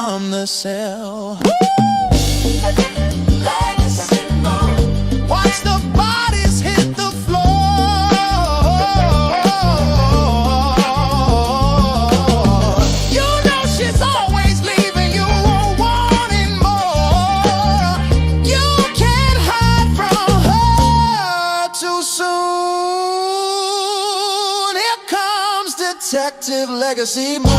from the cell. Watch the bodies hit the floor. You know she's always leaving you wanting more. You can't hide from her too soon. Here comes Detective Legacy Moon.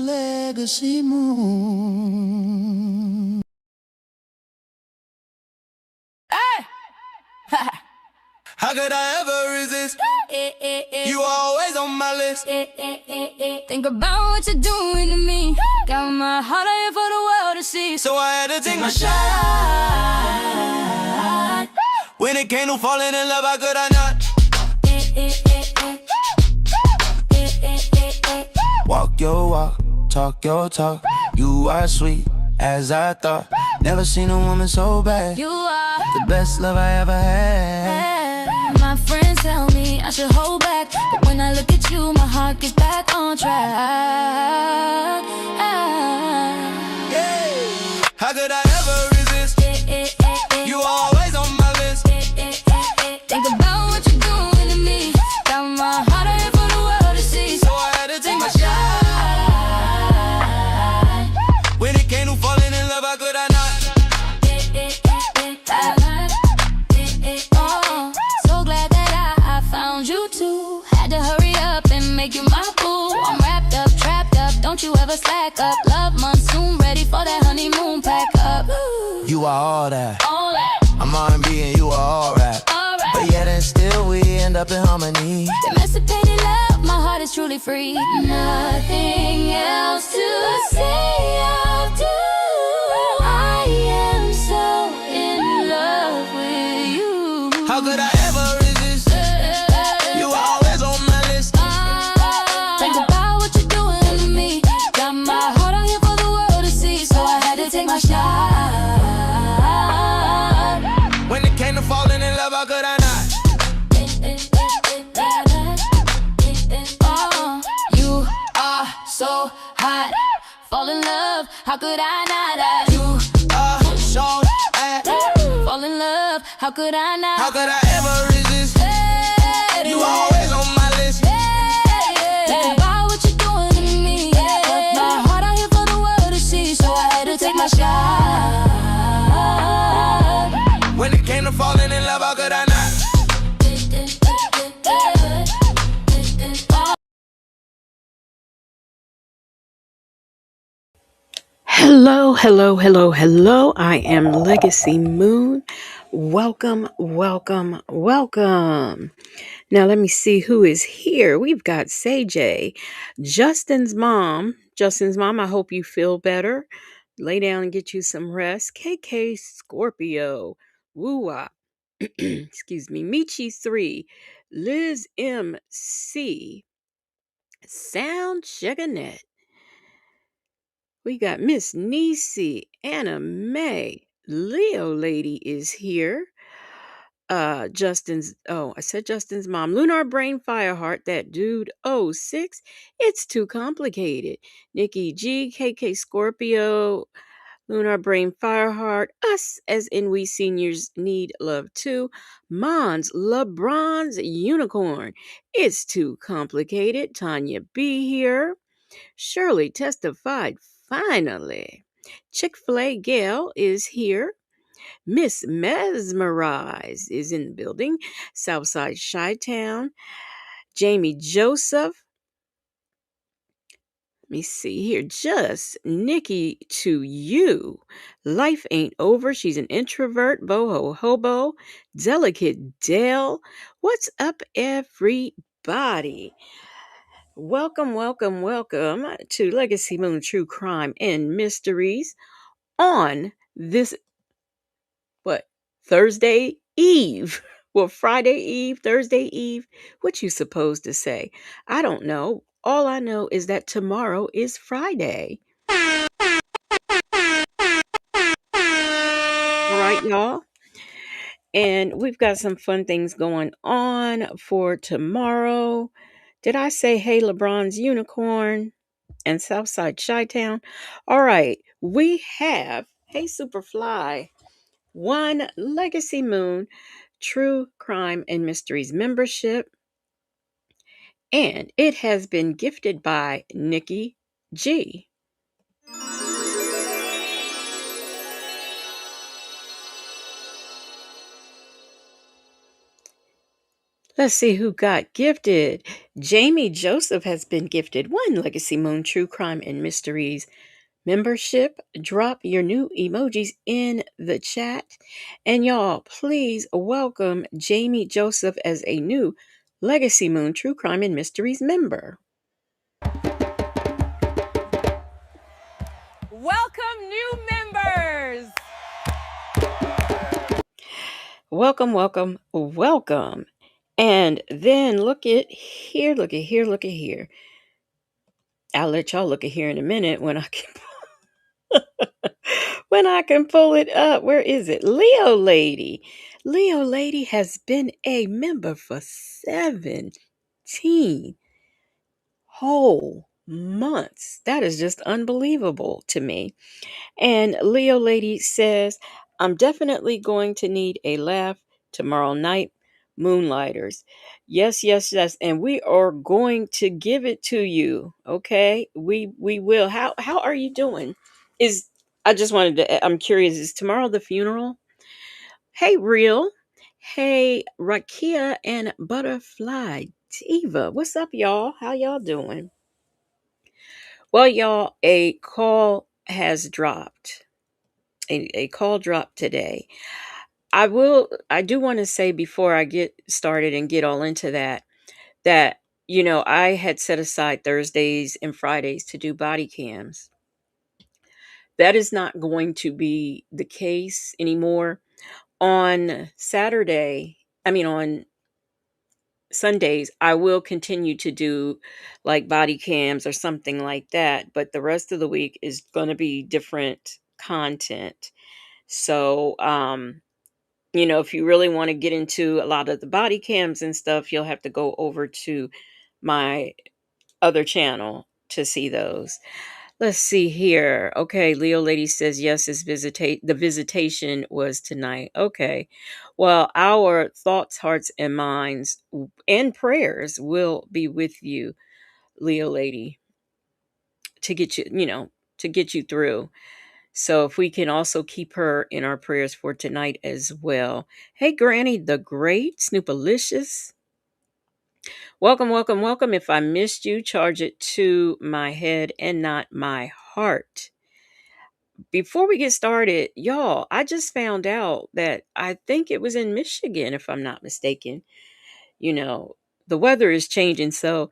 Legacy Moon. Hey! How could I ever resist? You always on my list. Think about what you're doing to me. Got my heart out here for the world to see. So I had to take my shot. When it came to falling in love, how could I not? Walk your walk, talk your talk. You are sweet as I thought. Never seen a woman so bad. You are the best love I ever had. My friends tell me I should hold back, but when I look at you, my heart gets back on track. Yeah. How could I ever resist? You always on my list. Think about what you're doing to me. Got my heart out here for the world to see. So I had to take my shot. When it came to falling in love, how could I not? Oh, so glad that I found you too. Had to hurry up and make you my boo. I'm wrapped up, trapped up, don't you ever slack up. Love monsoon, ready for that honeymoon, pack up. You are all that. All that, I'm R&B and you are all rap. alright. But yet and still we end up in harmony. Emancipated love, my heart is truly free. Nothing else to say, I'll do. I am so in love with you. How could I ever resist? You are always on my list. Think about what you're doing to me. Got my heart out here for the world to see. So I had to take my shot. When it came to falling in love, how could I not? Oh, you are so hot. Fall in love, how could I not? You are so bad. Fall in love, how could I not? How could I ever resist? You always on my list. Think about what you're doing to me. Put my heart out here for the world to see. So I had to take my shot. When it came to falling in love, how could I not? Hello, hello, hello, hello. I am Legacy Moon. Welcome, welcome, welcome. Now let me see who is here. We've got Say Justin's mom. Justin's mom, I hope you feel better. Lay down and get you some rest. KK Scorpio. Woo-wah. Excuse me. Michi 3. Liz MC. Sound Cheganet. We got Miss Nisi, Anna May, Leo Lady is here. I said Justin's mom. Lunar Brain Fireheart, that dude 06. It's too complicated. Nikki G, KK Scorpio, Lunar Brain Fireheart, us as in we seniors need love too. Mons, LeBron's Unicorn. It's too complicated. Tanya B here. Shirley testified finally. Chick-fil-A Gail is here. Miss Mesmerize is in the building. Southside Chi-Town. Jamie Joseph. Let me see here. Just Nikki to you. Life ain't over. She's an introvert. Boho Hobo. Delicate Dale. What's up, everybody? Welcome, welcome, welcome to Legacy Moon True Crime and Mysteries on this, Thursday Eve. Well, Friday Eve, Thursday Eve, what you supposed to say? I don't know. All I know is that tomorrow is Friday. All right, y'all. And we've got some fun things going on for tomorrow. Did I say hey LeBron's Unicorn and Southside Chi-Town? All right, we have Hey Superfly, One Legacy Moon, True Crime and Mysteries membership, and it has been gifted by Nikki G. Let's see who got gifted. Jamie Joseph has been gifted One Legacy Moon True Crime and Mysteries membership. Drop your new emojis in the chat. And y'all, please welcome Jamie Joseph as a new Legacy Moon True Crime and Mysteries member. Welcome, new members. Welcome, welcome, welcome. And then look at here, look at here, look at here. I'll let y'all look at here in a minute when I can when I can pull it up. Where is it? Leo Lady. Leo Lady has been a member for 17 whole months. That is just unbelievable to me. And Leo Lady says, I'm definitely going to need a laugh tomorrow night, Moonlighters. Yes, yes, yes. And we are going to give it to you. Okay. We will. How are you doing? Is I just wanted to I'm curious, is tomorrow the funeral? Hey, Real. Hey, Rakia and Butterfly Diva. What's up, y'all? How y'all doing? Well, y'all, a call has dropped. A call dropped today. I do want to say before I get started and get all into that, I had set aside Thursdays and Fridays to do body cams. That is not going to be the case anymore. On on Sundays, I will continue to do like body cams or something like that, but the rest of the week is going to be different content. So, if you really want to get into a lot of the body cams and stuff, you'll have to go over to my other channel to see those. Let's see here. Okay, Leo Lady says yes, the visitation was tonight. Okay. Well, our thoughts, hearts, and minds and prayers will be with you, Leo Lady, to get you through. So if we can also keep her in our prayers for tonight as well. Hey, Granny the Great, Snoopalicious. Welcome, welcome, welcome. If I missed you, charge it to my head and not my heart. Before we get started, y'all, I just found out that I think it was in Michigan, if I'm not mistaken. You know, the weather is changing, so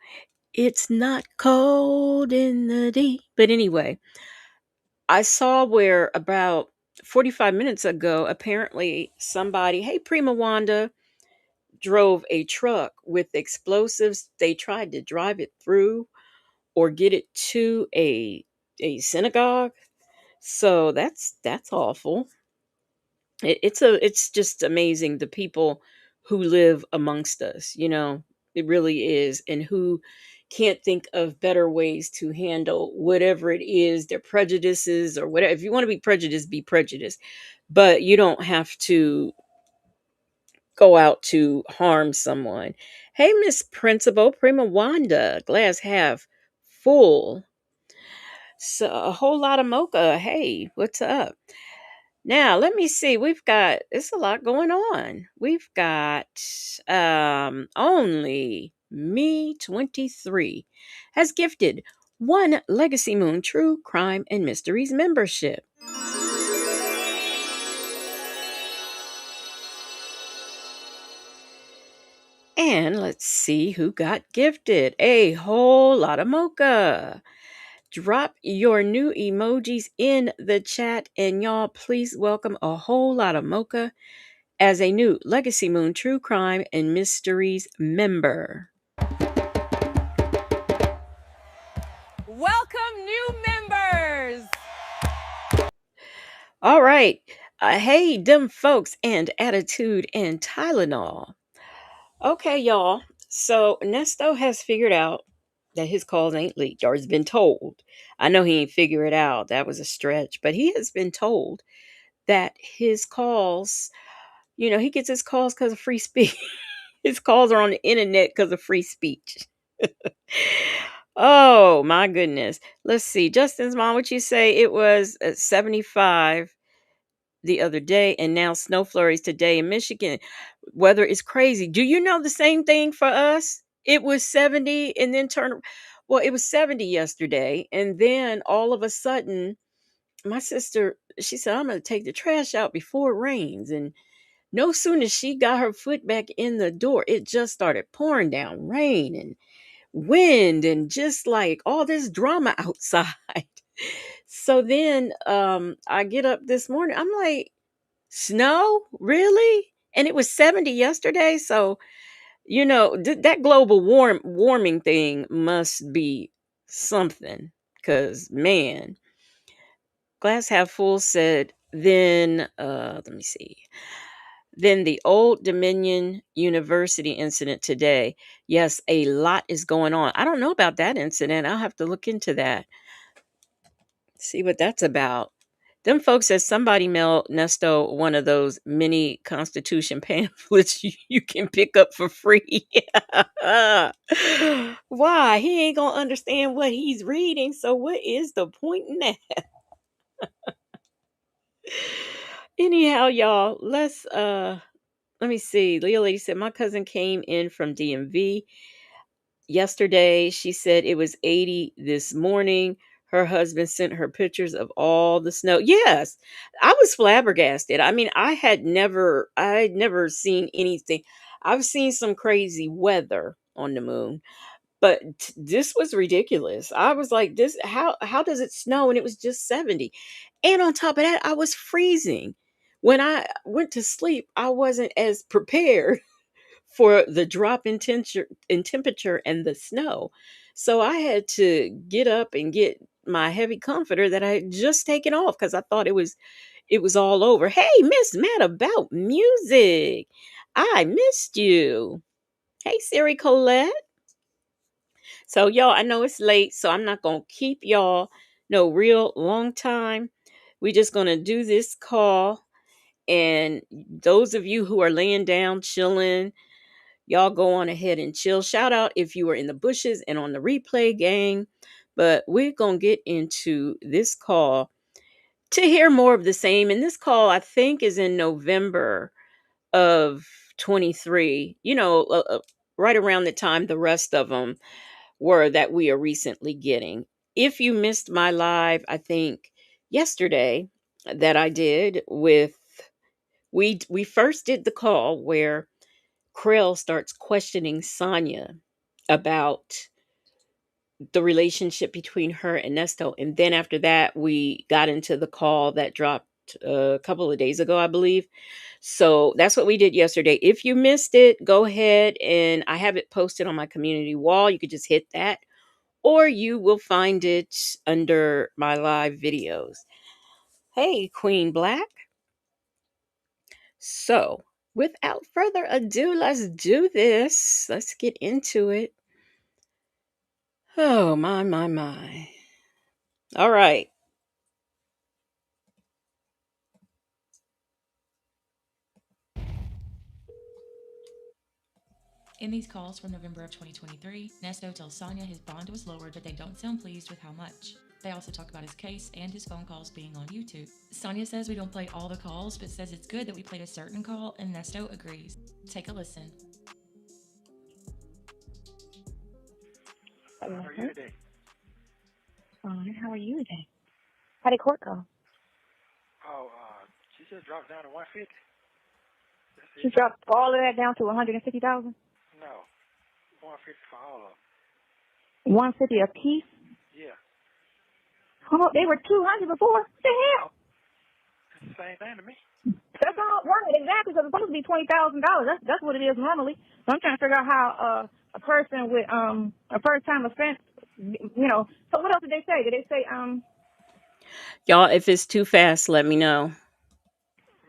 it's not cold in the deep. But anyway, I saw where about 45 minutes ago, apparently somebody, hey, Prima Wanda, drove a truck with explosives. They tried to drive it through or get it to a synagogue. So that's awful. It's just amazing the people who live amongst us, it really is, and who can't think of better ways to handle whatever it is, their prejudices or whatever. If you want to be prejudiced, but you don't have to go out to harm someone. Hey, Miss Principal, Prima Wanda, glass half full. So a whole lot of mocha. Hey, what's up? Now, let me see. It's a lot going on. We've got only me 23 has gifted One Legacy Moon True Crime and Mysteries membership. And let's see who got gifted. A whole lot of mocha. Drop your new emojis in the chat, and y'all, please welcome a whole lot of mocha as a new Legacy Moon True Crime and Mysteries member. Welcome, new members. All right. Hey, them folks and attitude and Tylenol. Okay, y'all. So Nesto has figured out that his calls ain't leaked, or has been told. I know he ain't figure it out. That was a stretch, but he has been told that his calls, he gets his calls because of free speech. His calls are on the internet because of free speech. Oh my goodness. Let's see. Justin's mom, what you say? It was 75 the other day, and now snow flurries today in Michigan. Weather is crazy. Do you know the same thing for us? It was 70 and then it was 70 yesterday. And then all of a sudden, my sister, she said, I'm going to take the trash out before it rains. And no sooner as she got her foot back in the door, it just started pouring down rain and wind and just like all this drama outside. So then I get up this morning. I'm like, snow? Really? And it was 70 yesterday. So, that global warming thing must be something. Because, man, glass half full said, then, let me see. Then the Old Dominion University incident today. Yes, a lot is going on. I don't know about that incident. I'll have to look into that, see what that's about. Them folks said somebody mailed Nesto one of those mini Constitution pamphlets you can pick up for free. Why? He ain't gonna understand what he's reading. So what is the point in that? Anyhow, y'all, let me see. Leah Lady said my cousin came in from DMV yesterday. She said it was 80 this morning. Her husband sent her pictures of all the snow. Yes, I was flabbergasted. I mean, I had never seen anything. I've seen some crazy weather on the moon, but this was ridiculous. I was like, this how does it snow and it was just 70? And on top of that, I was freezing. When I went to sleep, I wasn't as prepared for the drop in temperature and the snow. So I had to get up and get my heavy comforter that I had just taken off because I thought it was all over. Hey, Miss Matt about music. I missed you. Hey, Siri Colette. So y'all, I know it's late, so I'm not gonna keep y'all no real long time. We just gonna do this call. And those of you who are laying down, chilling, y'all go on ahead and chill. Shout out if you were in the bushes and on the replay, gang. But we're going to get into this call to hear more of the same. And this call, I think, is in November of 23, right around the time the rest of them were that we are recently getting. If you missed my live, I think yesterday that I did with, we first did the call where Krell starts questioning Sonya about the relationship between her and Nesto. And then after that, we got into the call that dropped a couple of days ago, I believe. So that's what we did yesterday. If you missed it, go ahead and I have it posted on my community wall. You could just hit that, or you will find it under my live videos. Hey, Queen Black. So without further ado, let's do this. Let's get into it. Oh, my, my, my. All right. In these calls from November of 2023, Nesto tells Sonya his bond was lowered, but they don't sound pleased with how much. They also talk about his case and his phone calls being on YouTube. Sonya says we don't play all the calls, but says it's good that we played a certain call, and Nesto agrees. Take a listen. How are you today? Fine. How are you today? How did court go? Oh, she just dropped down to 150. She dropped all of that down to 150,000. No, 150 for all of them. 150 a piece. Yeah, Oh, they were 200 before. What the hell? it's the same thing to me. That's all right, exactly. So it's supposed to be $20,000. That's what it is normally. So I'm trying to figure out how a person with a first time offense, So what else did they say? Did they say Y'all, if it's too fast, let me know.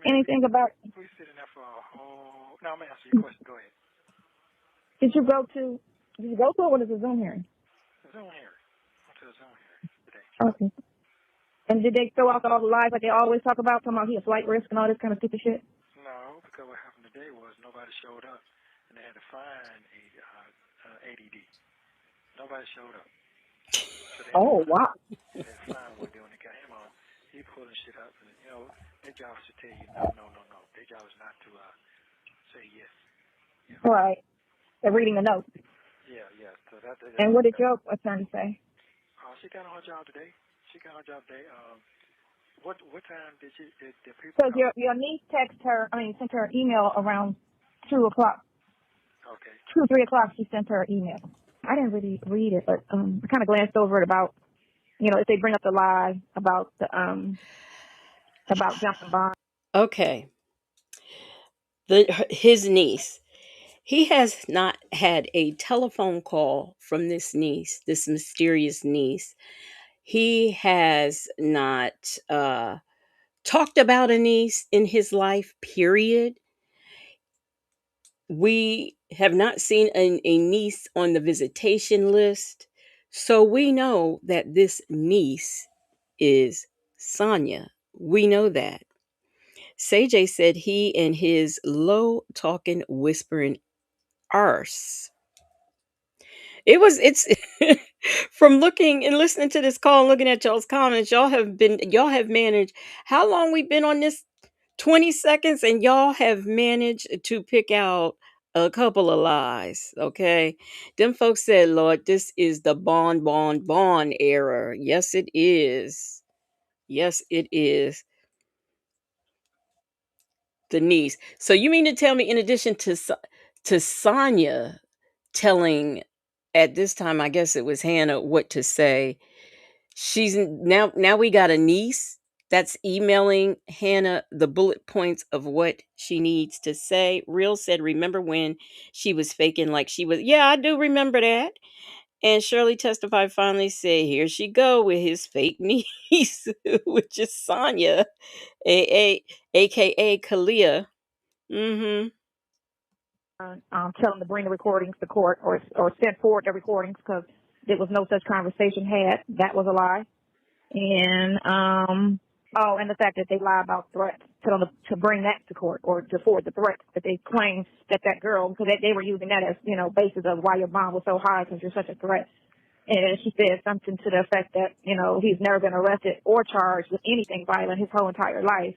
anything about? We sitting there for a whole. No, I'm gonna answer your question. Go ahead. Did you go to? Did you go to it? What is the Zoom hearing? Zoom here. Went to a Zoom here today. Okay. And did they throw out all the lies like they always talk about, talking about he a flight risk and all this kind of stupid shit? No, because what happened today was nobody showed up, and they had to find ADD. Nobody showed up. So they had to Oh wow. find one day when they got him on. He pulling shit up, and their job is to tell you no. Their job is not to say yes. Yeah. Right. They're reading the notes. Yeah. So that. And what did your attorney say? She got on her job today. What time did people? Because your niece sent her an email around 2 o'clock. Okay. 3 o'clock. She sent her an email. I didn't really read it, but I kind of glanced over it about, if they bring up the lie about the about jumping bond. Okay. His niece. He has not had a telephone call from this niece, this mysterious niece. He has not talked about a niece in his life, period. We have not seen a niece on the visitation list. So we know that this niece is Sonia. We know that. Saj said he and his low talking, whispering arse. It's from looking and listening to this call and looking at y'all's comments, y'all have managed how long we've been on this 20 seconds and y'all have managed to pick out a couple of lies. Okay. Them folks said, Lord, this is the bond era. Yes, it is. Yes, it is. Denise. So you mean to tell me, in addition to Sonya telling at this time, I guess it was Hannah, what to say. Now we got a niece that's emailing Hannah the bullet points of what she needs to say. Real said, remember when she was faking like she was? Yeah, I do remember that. And Shirley testified finally said, here she go with his fake niece, which is Sonya, aka Kalia. Mm-hmm. Tell them to bring the recordings to court or send forward the recordings because there was no such conversation had. That was a lie. And and the fact that they lie about threats, tell them to bring that to court or to forward the threats that they claim that girl, because they were using that as basis of why your bond was so high because you're such a threat. And she said something to the effect that he's never been arrested or charged with anything violent his whole entire life,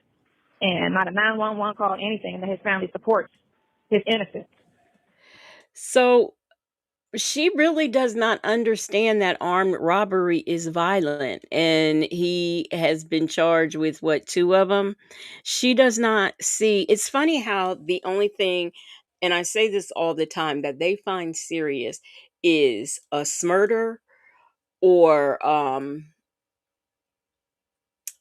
and not a 911 call, anything, and that his family supports his innocence. So she really does not understand that armed robbery is violent, and he has been charged with what, two of them. She does not see. It's funny how the only thing, and I say this all the time, that they find serious is a murder or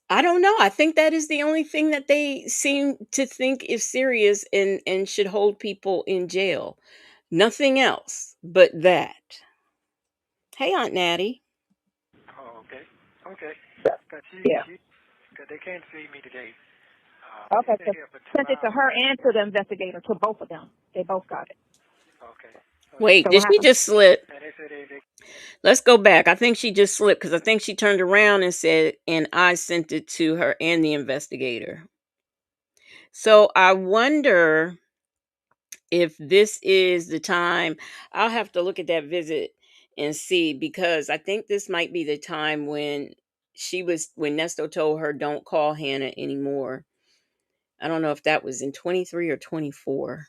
I don't know. I think that is the only thing that they seem to think is serious and should hold people in jail. Nothing else but that. Hey, Aunt Natty. Oh, okay. Okay. But Yeah. Cause they can't see me today. Okay, They so here for 2 sent it to hours. her and to the investigator, to both of them. They both got it. Okay. Wait, So did what she happened? just slip? And they said they Let's go back. I think she just slipped because I think she turned around and said, and I sent it to her and the investigator. So I wonder if this is the time. I'll have to look at that visit and see, because I think this might be the time when when Nesto told her don't call Hannah anymore. I don't know if that was in 23 or 24.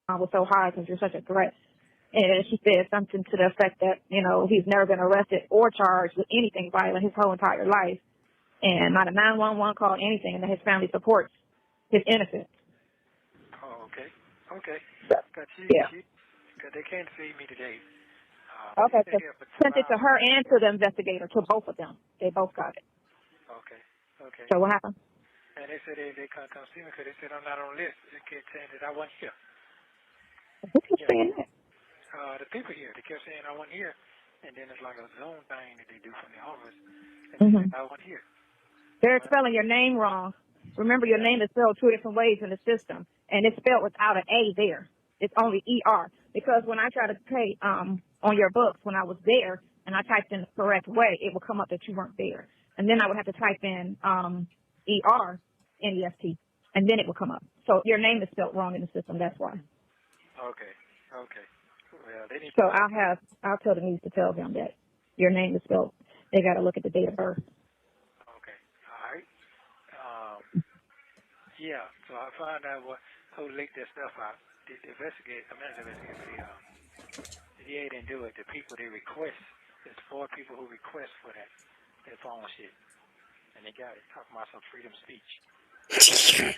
Was so high because you're such a threat. And she said something to the effect that, he's never been arrested or charged with anything violent his whole entire life, and not a 911 call, anything, and that his family supports his innocence. Oh, okay. Okay. Cause Yeah. cause they can't see me today. Okay, They so here for 2 sent it to hours. her and to the investigator, to both of them. They both got it. Okay. Okay. So what happened? And they said they can't come see me because they said I'm not on the list. They kept saying that I wasn't here. Who keeps saying that? The people here, they kept saying I wasn't here. And then it's like a Zoom thing that they do from the office. And they said I wasn't here. They're spelling your name wrong. Remember, your name is spelled two different ways in the system, and it's spelled without an A there. It's only ER. Because when I try to pay on your books, when I was there and I typed in the correct way, it would come up that you weren't there. And then I would have to type in ER, NEST, and then it would come up. So your name is spelled wrong in the system. That's why. Okay. Okay. Well, they need So to. I'll tell the news to tell them that your name is spelled. They got to look at the date of birth. Okay. All right. Yeah. So I found out who leaked that stuff out. The investigate. I'm not investigating. The DA didn't do it. The people they request. There's 4 people who request for that phone shit, and they got it. Talking about some freedom of speech.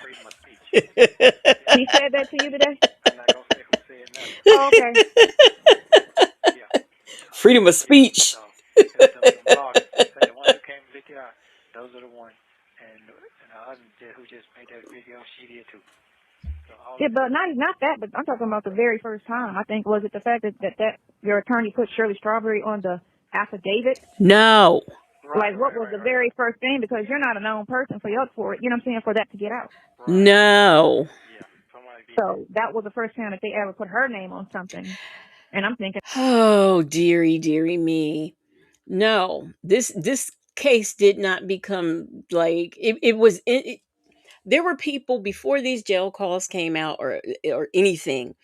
Freedom of speech. He said that to you today? I'm not gonna say who said nothing. Oh, okay. Yeah. Freedom of speech. So it was some bloggers. They said the ones who came to leak it out, those are the ones. And the other who just made that video, she did too. So Yeah, but not that, but I'm talking about the very first time. I think, was it the fact that your attorney put Shirley Strawberry on the affidavit? No. Like, what was the very first thing? Because you're not a known person for it, you know what I'm saying, for that to get out. Right. No. Yeah. Somebody did So that was the first time that they ever put her name on something. And I'm thinking, Oh, dearie me. No. This case did not become like it was there were people before these jail calls came out or anything.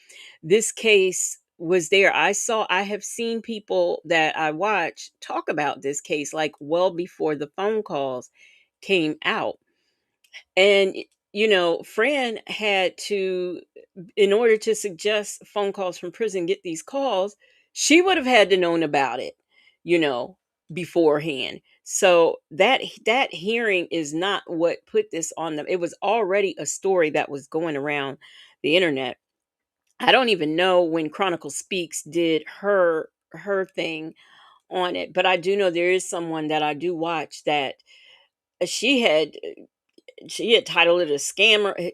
This case was there. I have seen people that I watch talk about this case like well before the phone calls came out. And Fran had to, in order to suggest phone calls from prison, get these calls, she would have had to known about it, you know, beforehand. So that hearing is not what put this on them. It was already a story that was going around the internet. I don't even know when Chronicle Speaks did her thing on it, but I do know there is someone that I do watch that she had she had titled it a scammer.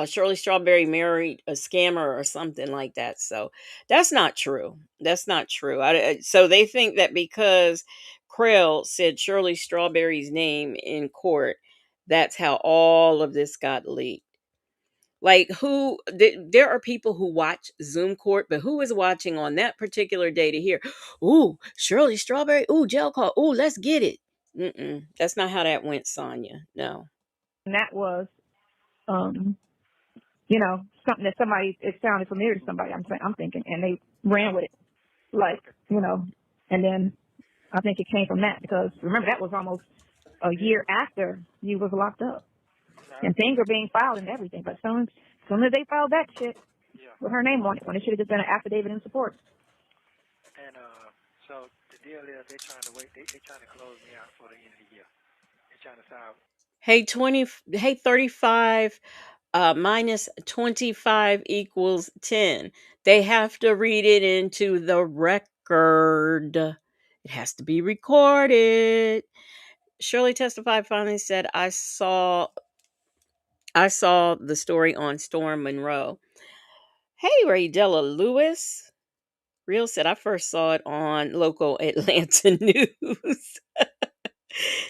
Shirley Strawberry married a scammer or something like that. So that's not true. That's not true. So they think that because Krell said Shirley Strawberry's name in court, that's how all of this got leaked. Like there are people who watch Zoom court, but who is watching on that particular day to hear, ooh, Shirley Strawberry, ooh, jail call, ooh, let's get it. That's not how that went, Sonia. No. and that was, something that it sounded familiar to somebody, I'm thinking, and they ran with it. Like, and then I think it came from that because remember that was almost a year after you was locked up. And things are being filed and everything. But as soon as they filed that shit with her name on it, when it should have just been an affidavit in support. And so the deal is they're trying to wait. They're trying to close me out for the end of the year. They're trying to solve. Hey 35 minus 25 equals 10. They have to read it into the record. It has to be recorded. Shirley testified finally said, I saw the story on Storm Monroe. Hey, Raydella Lewis. Real said, I first saw it on local Atlanta news.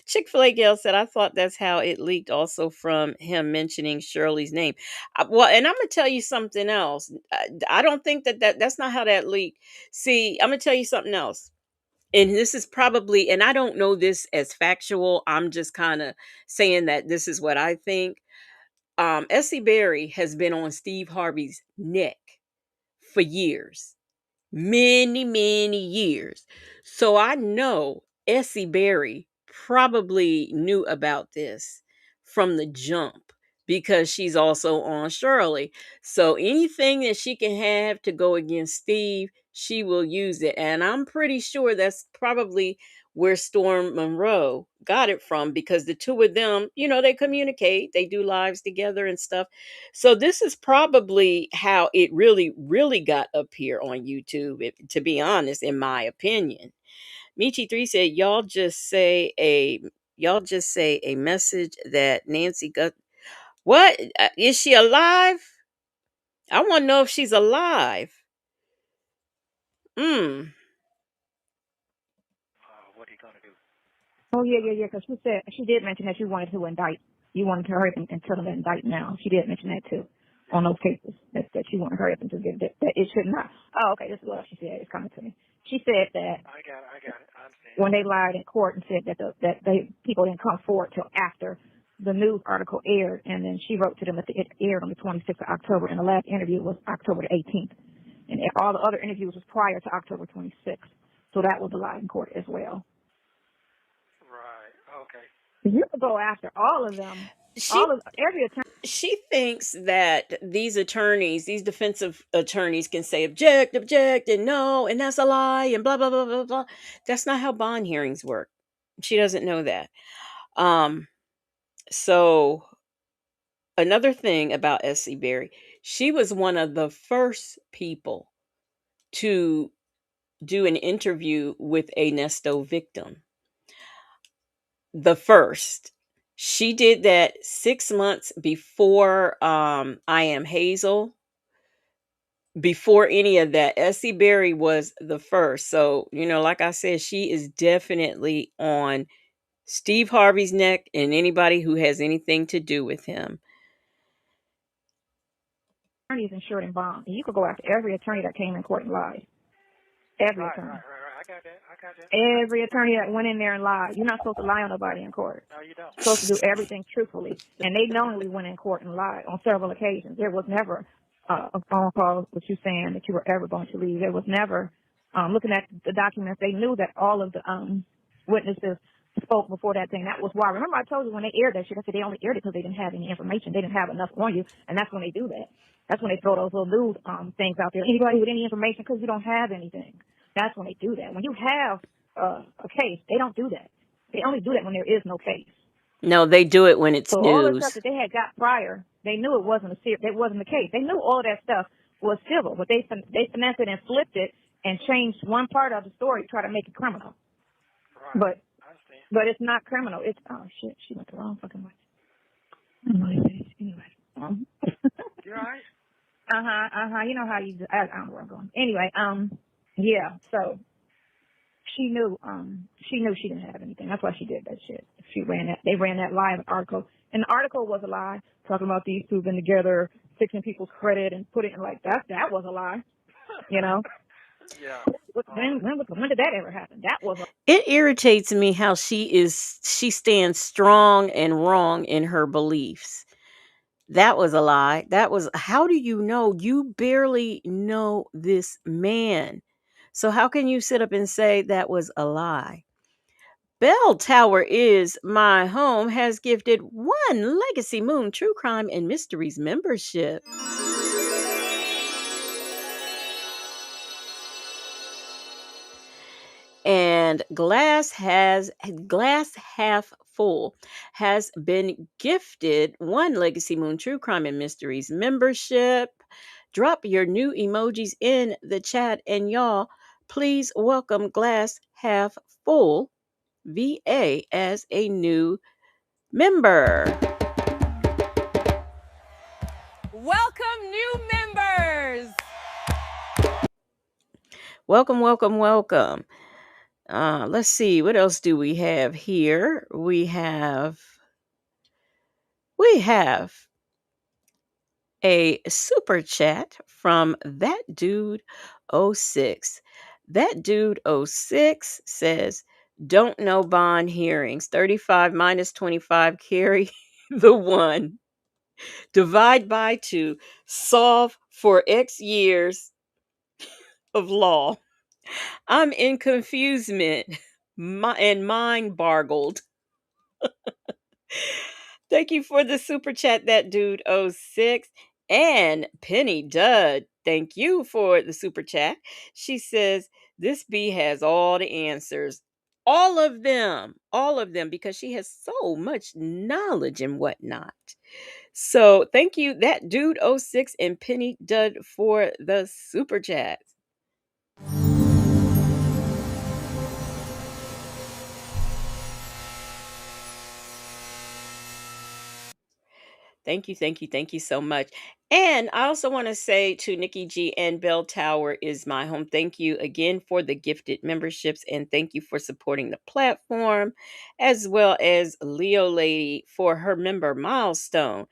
Chick-fil-A Gail said, I thought that's how it leaked also from him mentioning Shirley's name. Well, and I'm going to tell you something else. I don't think that's not how that leaked. See, I'm going to tell you something else. And this is probably, and I don't know this as factual. I'm just kind of saying that this is what I think. Essie Berry has been on Steve Harvey's neck for years, many years. So I know Essie Berry probably knew about this from the jump because she's also on Shirley. So anything that she can have to go against Steve, she will use it. And I'm pretty sure that's probably where Storm Monroe got it from because the two of them, they communicate, they do lives together and stuff. So this is probably how it really got up here on YouTube, to be honest, in my opinion. Michi3 said, y'all just say a message that Nancy got. What? Is she alive? I want to know if she's alive. What are you gonna do? Oh, yeah, because she did mention that you wanted to indict. you wanted to hurry up and tell them to indict now. She did mention that too on those cases that you want to hurry up and to get that it should not. Oh, okay, this is what she said. It's coming to me. She said that I got it. I understand. when they lied in court and said that people didn't come forward till after the news article aired, and then she wrote to them that it aired on the 26th of October, and the last interview was October the 18th, and all the other interviews was prior to October 26th. So that was a lie in court as well. Right. Okay. You could go after all of them. Every attorney. She thinks that these attorneys, these defensive attorneys, can say object, and no, and that's a lie, and blah blah blah blah blah. That's not how bond hearings work. She doesn't know that. So another thing about S.C. Berry, she was one of the first people to do an interview with a Nesto victim. The first. She did that 6 months before I Am Hazel. Before any of that, S.C. Berry was the first. So, like I said, she is definitely on Steve Harvey's neck and anybody who has anything to do with him. Attorneys insured in bond. And you could go after every attorney that came in court and lied. Every attorney. Right. I got that. Every attorney that went in there and lied. You're not supposed to lie on nobody in court. No, you don't. You're supposed to do everything truthfully. And they knowingly went in court and lied on several occasions. There was never a phone call with you saying that you were ever going to leave. There was never, looking at the documents, they knew that all of the witnesses spoke before that thing. That was why. Remember I told you when they aired that shit, I said they only aired it because they didn't have any information. They didn't have enough on you. And that's when they do that. That's when they throw those little news things out there. Anybody with any information because you don't have anything. That's when they do that. When you have a case, they don't do that. They only do that when there is no case. No, they do it when it's so news. All the stuff that they had got prior, they knew it wasn't the case. They knew all of that stuff was civil, but they finessed it and flipped it and changed one part of the story to try to make it criminal. Right. But it's not criminal. It's shit. She went the wrong fucking way. Anyway. You all right? You know how you do. I don't know where I'm going. Anyway, yeah. So she knew she didn't have anything. That's why she did that shit. They ran that live article. And the article was a lie, talking about these two been together, fixing people's credit and put it in like that was a lie. Yeah. When did that ever happen? That was It irritates me how she stands strong and wrong in her beliefs. That was a lie. How do you know? You barely know this man. So how can you sit up and say that was a lie? Bell Tower is my home has gifted one Legacy Moon True Crime and Mysteries membership. And glass half full has been gifted one Legacy Moon True Crime and Mysteries membership. Drop your new emojis in the chat, and y'all, please welcome Glass Half Full VA as a new member. Welcome, new members. Welcome. Let's see, what else do we have here? We have a super chat from That Dude 06. That Dude 06 says, don't know bond hearings. 35 minus 25 carry the 1. Divide by 2. Solve for X years of law. I'm in confusement and mind bargled. Thank you for the super chat, That Dude 06. And Penny Dud, thank you for the super chat. She says, this bee has all the answers. All of them, because she has so much knowledge and whatnot. So thank you, That Dude 06 and Penny Dud, for the super chat. Thank you, thank you, thank you so much. And I also want to say to Nikki G and Bell Tower is my home. Thank you again for the gifted memberships and thank you for supporting the platform, as well as Leo Lady for her member milestone.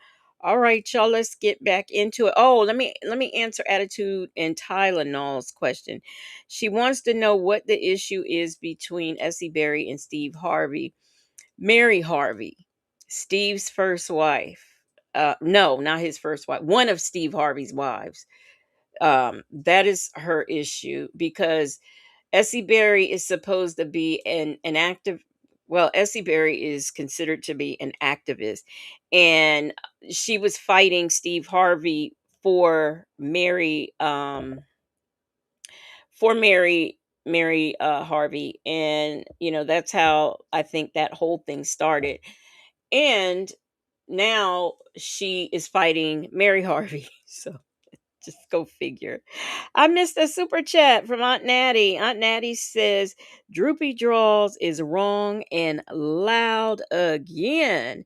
All right, y'all, let's get back into it. Oh, let me answer Attitude and Tylenol's question. She wants to know what the issue is between Essie Berry and Steve Harvey. Mary Harvey, Steve's first wife. No, not his first wife. One of Steve Harvey's wives. That is her issue because Essie Berry is supposed to be an active. Well, Essie Berry is considered to be an activist, and she was fighting Steve Harvey for Mary. For Mary Harvey, and that's how I think that whole thing started. And now she is fighting Mary Harvey. So just go figure. I missed a super chat from Aunt Natty. Aunt Natty says Droopy Draws is wrong and loud again.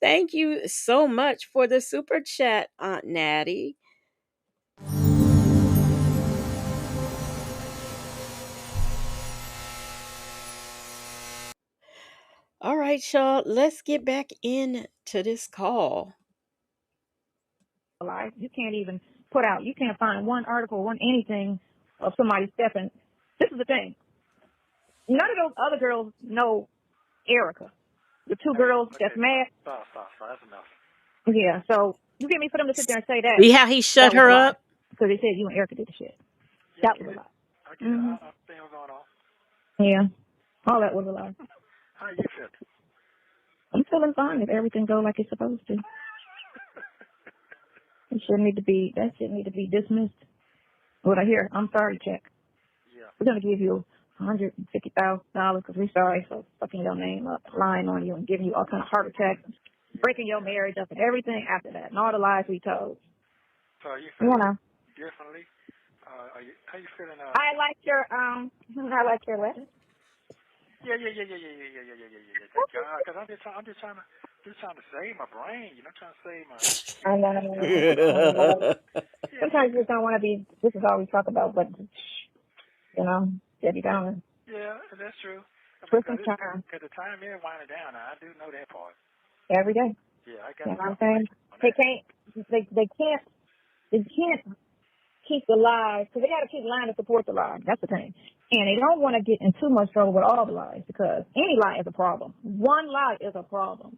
Thank you so much for the super chat, Aunt Natty. All right, y'all, let's get back into this call. Life. You can't even put out. You can't find one article, one anything of somebody stepping. This is the thing. None of those other girls know Erica. The two girls Okay, that's mad. stop. That's enough. Yeah. So you get me for them to sit there and say that. See how he shut That was a her lie up? because they said you and Erica did the shit. Yeah, That was a lie. I get it. I think what's going on. Yeah. All that was a lie. How you feel? I'm feeling fine if everything go like it's supposed to. It shouldn't need to be. That shouldn't need to be dismissed. What I hear, I'm sorry check. Yeah. We're gonna give you $150,000 because we're sorry for fucking your name up, lying on you, and giving you all kind of heart attacks, breaking your marriage up, and everything after that, and all the lies we told. So are you You feeling know. differently? How you feeling? I like your letter. Yeah. Because I'm just trying to save my brain. You know, trying to save my. I know. Sometimes you just don't want to be. This is all we talk about, but Debbie Downer. Yeah, that's true. Twist and turn Because the time is winding down. Now, I do know that part. every day. Yeah, I got. You know what I'm saying? They can't keep the lies because they got to keep lying to support the lie. That's the thing. And they don't want to get in too much trouble with all the lies because any lie is a problem. One lie is a problem.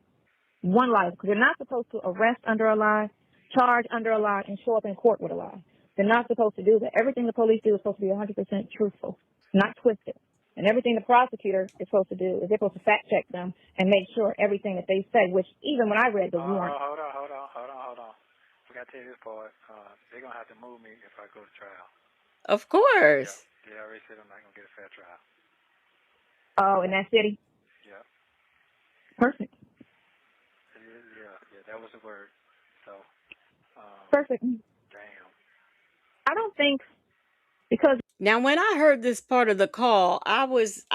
One lie. Because they're not supposed to arrest under a lie, charge under a lie, and show up in court with a lie. They're not supposed to do that. Everything the police do is supposed to be 100% truthful, not twisted. And everything the prosecutor is supposed to do is they're supposed to fact check them and make sure everything that they say, which even when I read the warrant. Hold on. We got to tell you this part. They're going to have to move me if I go to trial. Of course. Yeah, they already said I'm not going to get a fair trial. Oh, in that city? Yeah. Perfect. Yeah, that was the word. So, Perfect. damn. I don't think because Now, when I heard this part of the call, I was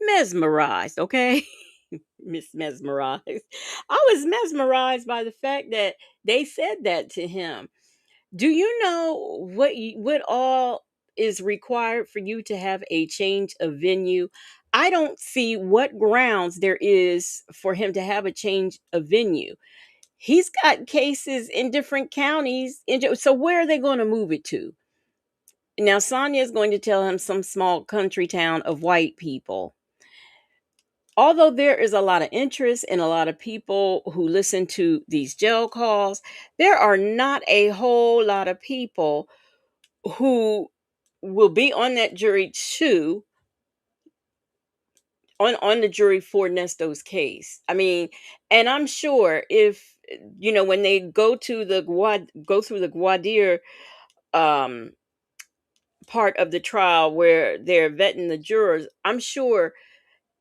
mesmerized, okay? Miss mesmerized. I was mesmerized by the fact that they said that to him. Do you know what all is required for you to have a change of venue? I don't see what grounds there is for him to have a change of venue. He's got cases in different counties. So where are they going to move it to? Now, Sonia is going to tell him some small country town of white people. Although there is a lot of interest and a lot of people who listen to these jail calls, there are not a whole lot of people who will be on that jury too, on the jury for Nesto's case. I mean, and I'm sure if when they go to go through the Guadir um part of the trial where they're vetting the jurors, I'm sure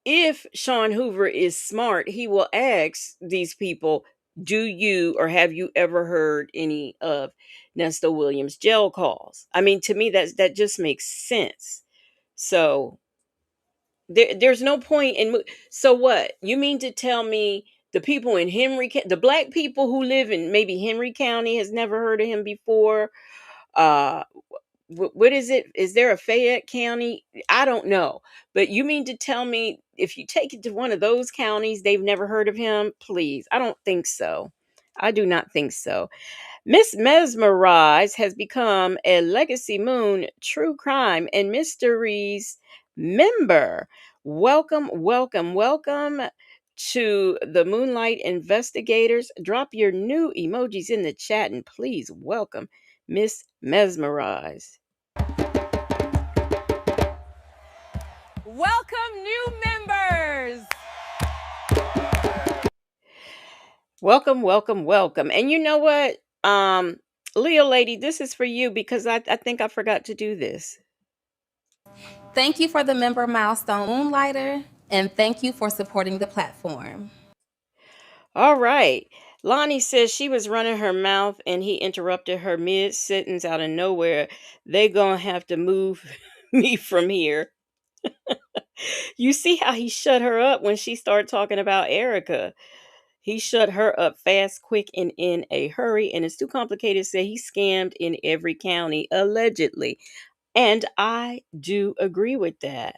if Sean Hoover is smart, he will ask these people, do you or have you ever heard any of Nesto Williams' jail calls? I mean, to me, that just makes sense. So there's no point in. So what? You mean to tell me The people in the black people who live in maybe Henry County has never heard of him before. Uh, what is it? Is there a Fayette County? I don't know. But you mean to tell me if you take it to one of those counties, they've never heard of him? Please. I don't think so. I do not think so. Miss Mesmerize has become a Legacy Moon true crime and mysteries member. Welcome, welcome, welcome to the Moonlight Investigators. Drop your new emojis in the chat and please welcome Miss Mesmerize. Welcome, new members. Welcome, welcome, welcome. And you know what? Leo lady, this is for you because I think I forgot to do this. Thank you for the member milestone Moonlighter, and thank you for supporting the platform. All right. Lonnie says she was running her mouth and he interrupted her mid sentence out of nowhere. They gonna have to move me from here. You see how he shut her up when she started talking about Erica. He shut her up fast, quick, and in a hurry. And it's too complicated to say he scammed in every county, allegedly. And I do agree with that.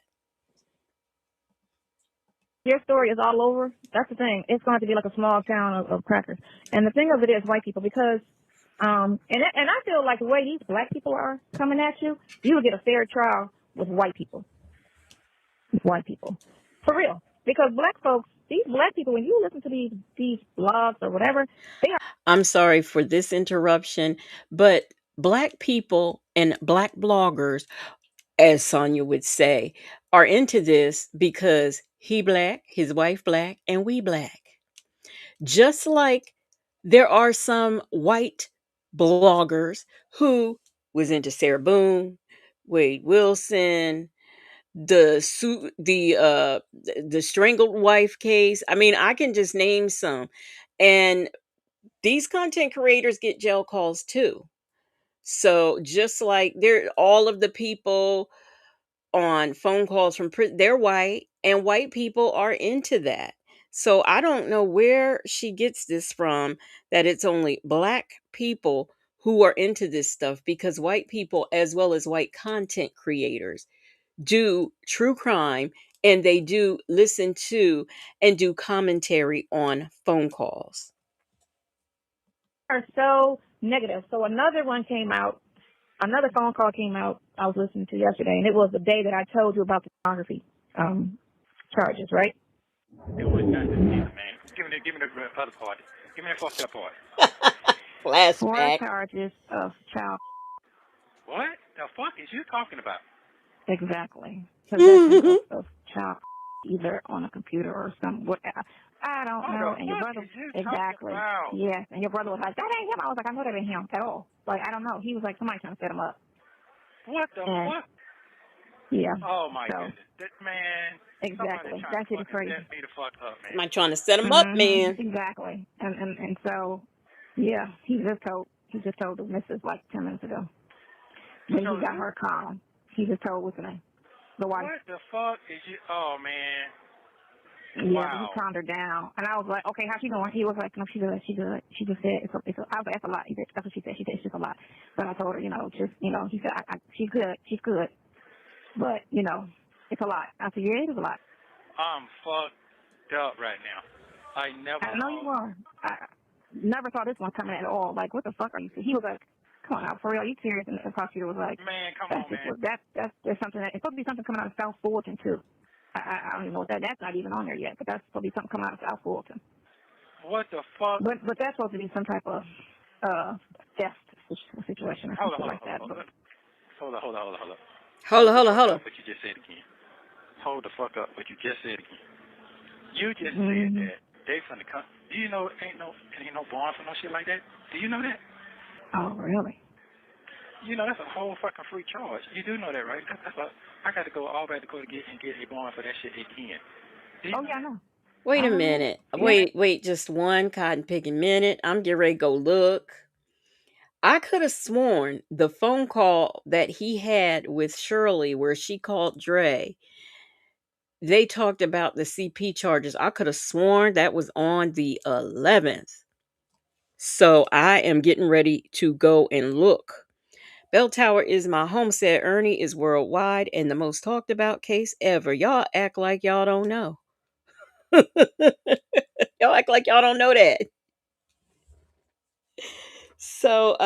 Your story is all over. That's the thing. It's going to be like a small town of crackers. And the thing of it is white people because, and I feel like the way these black people are coming at you, you will get a fair trial with white people. White people. For real. Because black folks, these black people, when you listen to these blogs or whatever, they are. I'm sorry for this interruption, but black people and black bloggers, as Sonia would say, are into this because he black, his wife black, and we black. Just like there are some white bloggers who was into Sarah Boone, Wade Wilson, the strangled wife case. I mean, I can just name some. And these content creators get jail calls too. So just like they're all of the people on phone calls from prison, they're white and white people are into that. So I don't know where she gets this from that it's only black people who are into this stuff because white people as well as white content creators do true crime and they do listen to and do commentary on phone calls. Are so negative. So another one came out. Another phone call came out I was listening to yesterday, and it was the day that I told you about the pornography charges, right? It was nothing either, man. Give me the other part. Give me the fucked up part. 4 Flashback. charges of child. What the fuck is you talking about? Exactly. Possession of child, either on a computer or some whatever. I don't know. And your brother, exactly. Yes. And your brother was like, that ain't him. I was like, I know that ain't him at all. Like, I don't know. He was like, somebody trying to set him up. What the fuck? Yeah. Oh my goodness, that man. Exactly. That shit is crazy. Set me the fuck up, man. Am I trying to set him up, man? Exactly. And so, yeah, he just told the missus like 10 minutes ago. Then he got her call. He just told what's her name, the wife. What the fuck is you? Oh man. Yeah, wow. He calmed her down, and I was like, okay, how's she doing? He was like, no, she's good. She just said it's. I was like, that's a lot. He said, that's what she said. She said it's just a lot. But I told her, he said, she's good, but it's a lot. I said, yeah, it is a lot. I'm fucked up right now. I know you are. I never saw this one coming at all. Like, what the fuck are you? He was like, come on out, for real, are you serious? And the prosecutor was like, man, come on, man. There's something it's supposed to be something coming out of South Fulton too. I don't even know what that's not even on there yet, but that's supposed to be something coming out of South Fulton. What the fuck? But that's supposed to be some type of theft situation or something like that. Hold on. Hold on. What you just said again. Hold the fuck up. What you just said again. You just said that they from the country. Do you know ain't no bond for no shit like that? Do you know that? Oh, really? That's a whole fucking free charge. You do know that, right? I got to go all back to court to get a bond for that shit again. Oh, yeah, I know. Wait a minute. Wait, just one cotton picking minute. I'm getting ready to go look. I could have sworn the phone call that he had with Shirley where she called Dre, they talked about the CP charges. I could have sworn that was on the 11th. So I am getting ready to go and look. Bell Tower is my home, said Ernie, is worldwide and the most talked about case ever. Y'all act like y'all don't know. Y'all act like y'all don't know that. So,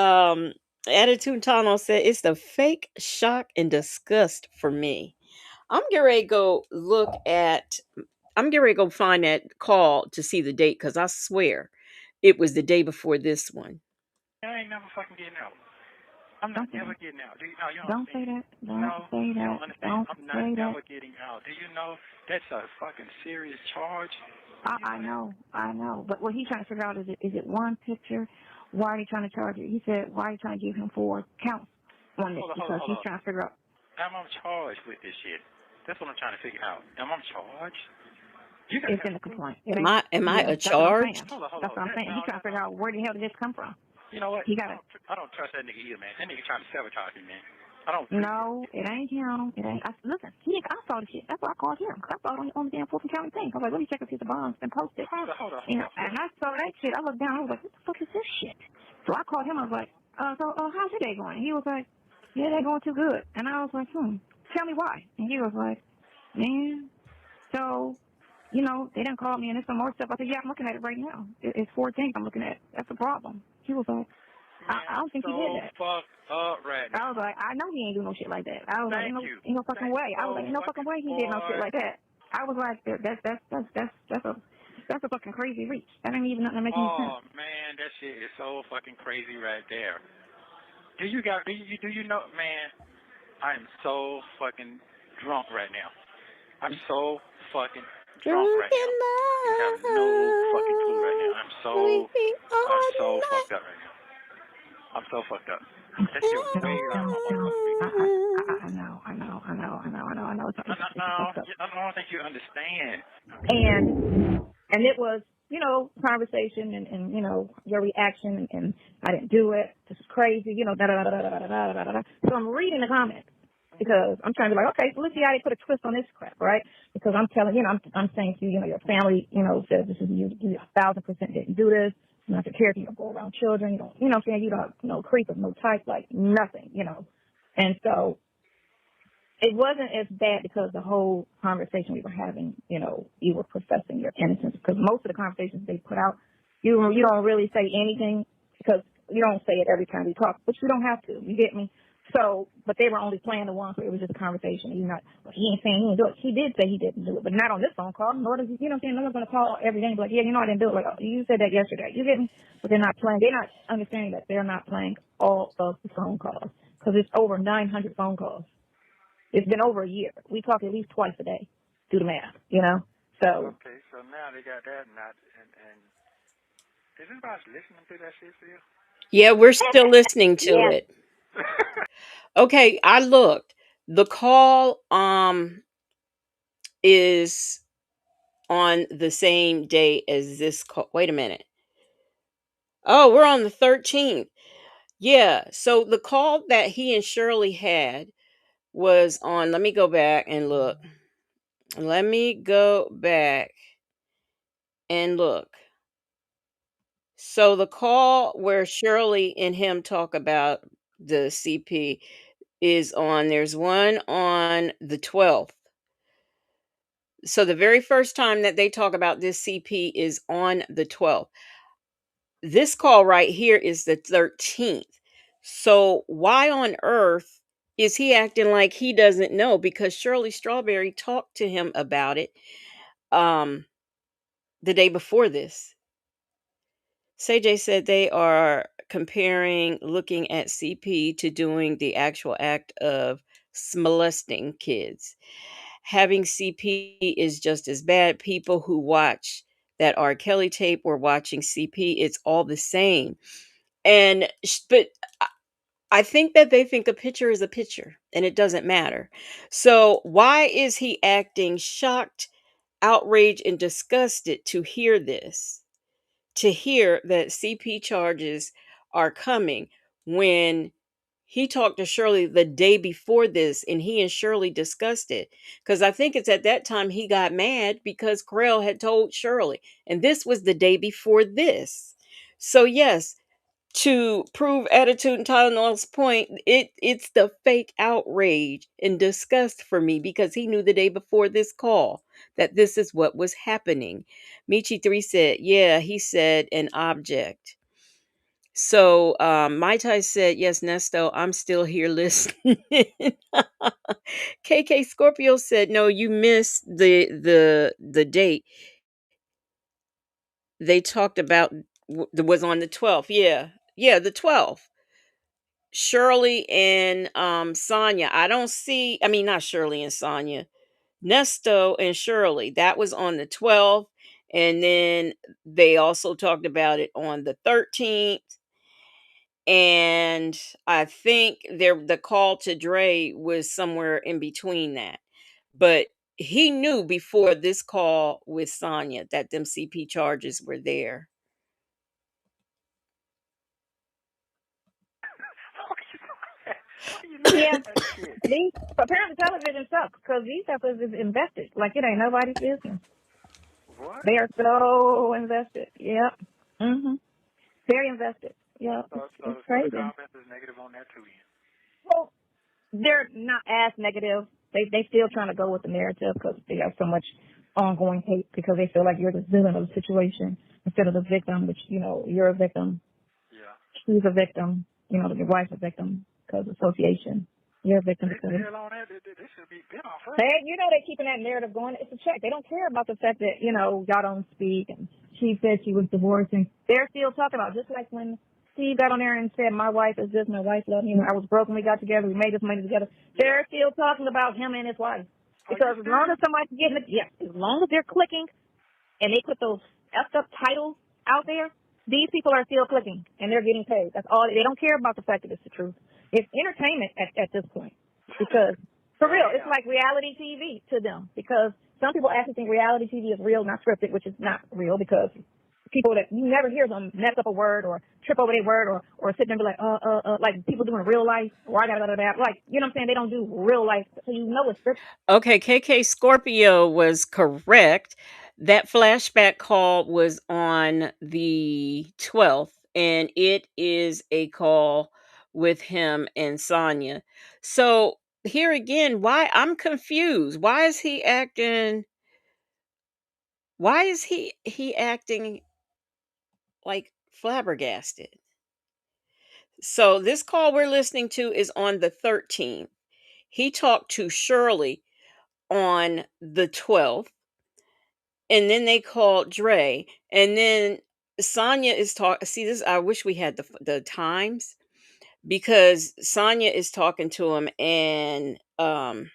Attitude Tunnel said it's the fake shock and disgust for me. I'm getting ready to go look at. I'm getting ready to go find that call to see the date because I swear it was the day before this one. I ain't never fucking getting out. I'm not never getting out. Do you know? You Don't say understand? that. Don't No, say you that. don't understand. Don't I'm not say that. never getting out. Do you know that's a fucking serious charge? I know. But what he's trying to figure out is it one picture? Why are they trying to charge it? He said, why are you trying to give him 4 counts on this? Because he's trying to figure out. Am I charged with this shit? That's what I'm trying to figure out. Am I charged? It's in the complaint. Am I a That's what I'm charge? saying. That's what I'm saying. He's trying to figure out where the hell did this come from. You know what? He got it. I don't trust that nigga either, man. That nigga trying to sabotage me, man. I don't. No, it ain't him. It ain't. Listen, I saw the shit. That's why I called him. Because I saw it on the damn Fulton County thing. I was like, let me check if the bond's been posted. Hold on. And I saw that shit. I looked down. I was like, what the fuck is this shit? So I called him. I was like, how's your day going? He was like, yeah, they're going too good. And I was like, tell me why. And he was like, man, so, they didn't call me and there's some more stuff. I said, yeah, I'm looking at it right now. It's 4 things I'm looking at. That's the problem. He was like, I don't think he did that. Fucked up right now. I was like, I know he ain't do no shit like that. I was like, ain't no fucking way. I was like, ain't no fucking way he did no shit like that. I was like, that's a fucking crazy reach. That ain't even nothing to make any sense. Oh man, that shit is so fucking crazy right there. Do you know, man? I'm so fucking drunk right now. I'm so fucking drunk right now. You have no fucking clue right now. I'm so fucked up right now. I'm so fucked up. That shit was way out of my motherfucking I know. No, I don't think you understand. And it was, conversation and your reaction and I didn't do it. This is crazy, da da da da da da da da da. So I'm reading the comments because I'm trying to be like, okay, so let's see how they put a twist on this crap, right? Because I'm telling I'm saying to you, your family, says this is you 1,000% didn't do this. You don't have to care if you don't go around children. You don't, what I'm saying? You don't, no creep of no type, like nothing, And so it wasn't as bad because the whole conversation we were having, you were professing your innocence because most of the conversations they put out, you don't really say anything because you don't say it every time we talk, but you don't have to. You get me? So, but they were only playing the ones where it was just a conversation. Well, he ain't saying he didn't do it. He did say he didn't do it, but not on this phone call. Nor does he, no one's going to call every day and be like, yeah, I didn't do it. Like, oh, you said that yesterday. You get me? But they're not understanding that they're not playing all of the phone calls because it's over 900 phone calls. It's been over a year. We talk at least twice a day. Do the math, So. Okay, so now they got that and is anybody listening to that shit for you? Yeah, we're still listening to it. Okay, I looked. The call is on the same day as this call. Wait a minute. Oh, we're on the 13th. Yeah, so the call that he and Shirley had was on. Let me go back and look. Let me go back and look. So the call where Shirley and him talk about the CP is on. There's one on the 12th. So the very first time that they talk about this CP is on the 12th. This call right here is the 13th. So why on earth is he acting like he doesn't know? Because Shirley Strawberry talked to him about it the day before this. CJ said they are comparing looking at CP to doing the actual act of molesting kids. Having CP is just as bad. People who watch that R. Kelly tape were watching CP. It's all the same. But I think that they think a picture is a picture and it doesn't matter. So why is he acting shocked, outraged, and disgusted to hear this? To hear that CP charges are coming when he talked to Shirley the day before this, and he and Shirley discussed it. Because I think it's at that time he got mad because Carell had told Shirley. And this was the day before this. So, yes, to prove attitude and Tylenol's point, it's the fake outrage and disgust for me because he knew the day before this call that this is what was happening. Michi 3 said, yeah, he said an object. So Mai Tai said, yes, Nesto, I'm still here listening. KK Scorpio said, no, you missed the date. They talked about was on the 12th. Yeah. Yeah, the 12th. Shirley and Sonia. I don't see, I mean, not Shirley and Sonia. Nesto and Shirley. That was on the 12th. And then they also talked about it on the 13th. And I think the call to Dre was somewhere in between that. But he knew before this call with Sonia that them CP charges were there. Why you laughing Yeah. at that shit? These apparently television sucks because these suckers is invested like it ain't nobody's business. What? They are so invested. Yep. Mhm. Very invested. Yeah. It's So the crazy. comments is negative on that too. Then. Well, they're not as negative. They still trying to go with the narrative because they have so much ongoing hate because they feel like you're the villain of the situation instead of the victim, which you're a victim. Yeah. She's a victim. Your wife's a victim because of association. You're a victim They because the hell on that. They should be bent off her. hey, they're keeping that narrative going. It's a check. They don't care about the fact that, y'all don't speak and she said she was divorcing. They're still talking about it. Just like when Steve got on there and said, my wife is this, my wife loved me. I was broken, we got together, we made this money together. They're still talking about him and his wife. Because as long as somebody's getting it, as long as they're clicking and they put those effed up titles out there, these people are still clicking and they're getting paid. That's all. They don't care about the fact that it's the truth. It's entertainment at this point. Because for real, it's like reality TV to them. Because some people actually think reality TV is real, not scripted, which is not real because people that you never hear them mess up a word or trip over their word or sit there and be like people do in real life or I got like, you know what I'm saying? They don't do real life. So it's scripted. Okay, KK Scorpio was correct. That flashback call was on the 12th, and it is a call with him and Sonia. So here again, why I'm confused. Why is he acting like flabbergasted? So this call we're listening to is on the 13th. He talked to Shirley on the 12th. And then they called Dre, and then Sonya is talking. See this? I wish we had the times because Sonya is talking to him, and the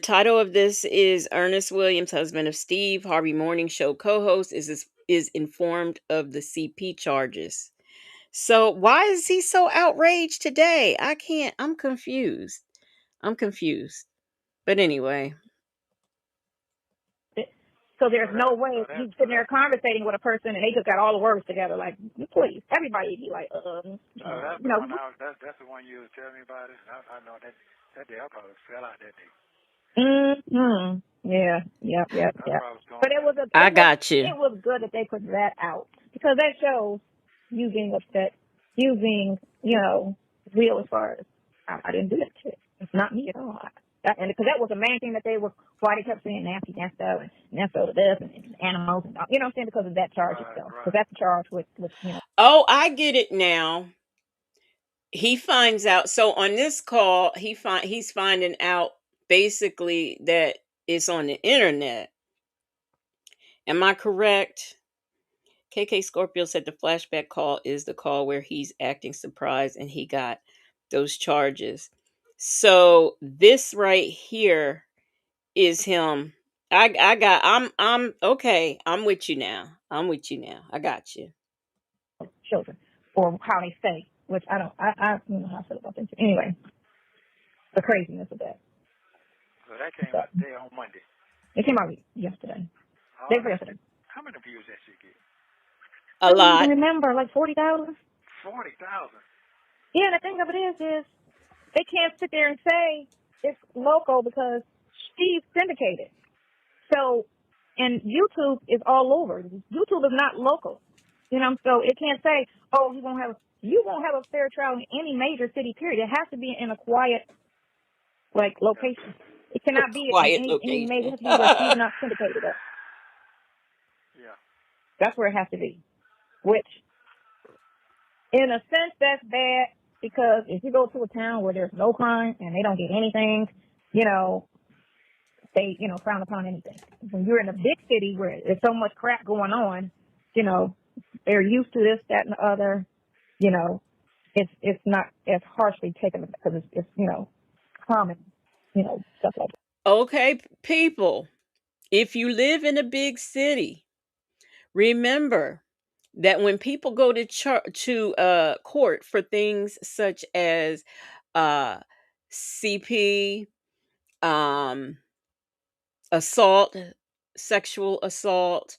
title of this is Ernest Williams, husband of Steve Harvey Morning Show co-host, is informed of the CP charges. So why is he so outraged today? I can't. I'm confused. I'm confused. But anyway. So there's no way he's sitting there conversating with a person and they just got all the words together. Like, please, everybody be like, that's the one. That's the one you was telling me about it. I know that day I probably fell out that day. Yeah. But I got you. It was good that they put that out because that shows you being upset, you being, real as far as I didn't do that shit. It's not me at all. And because that was the main thing that why they kept saying nasty, Nesto, and Nesto to this, and animals, and you know what I'm saying, because of that charge itself. Because that's the charge with. Oh, I get it now. He finds out. So on this call, he's finding out basically that it's on the internet. Am I correct? KK Scorpio said the flashback call is the call where he's acting surprised and he got those charges. So this right here is him. I'm okay. I'm with you now. I got you. Children, or how they say, which I don't know how I feel about that. Anyway, the craziness of that. So that came out today on Monday. It came out yesterday. Day for yesterday. How many views that shit get? A lot. I don't even remember, like 40,000. 40,000. Yeah, the thing of it is they can't sit there and say it's local because she's syndicated. So, and YouTube is all over. YouTube is not local. You know, so it can't say, oh, you won't have a fair trial in any major city, period. It has to be in a quiet, like, location. It cannot be in Quiet any major, it location. has to be where she's not syndicated at. Yeah. That's where it has to be. Which, in a sense, that's bad because if you go to a town where there's no crime and they don't get anything, you know, they, you know, frown upon anything. When you're in a big city where there's so much crap going on, you know, they're used to this, that, and the other, you know, it's not as harshly taken because it's you know, common, you know, stuff like that. Okay, people, if you live in a big city, remember that when people go to court for things such as uh, CP, um, assault, sexual assault,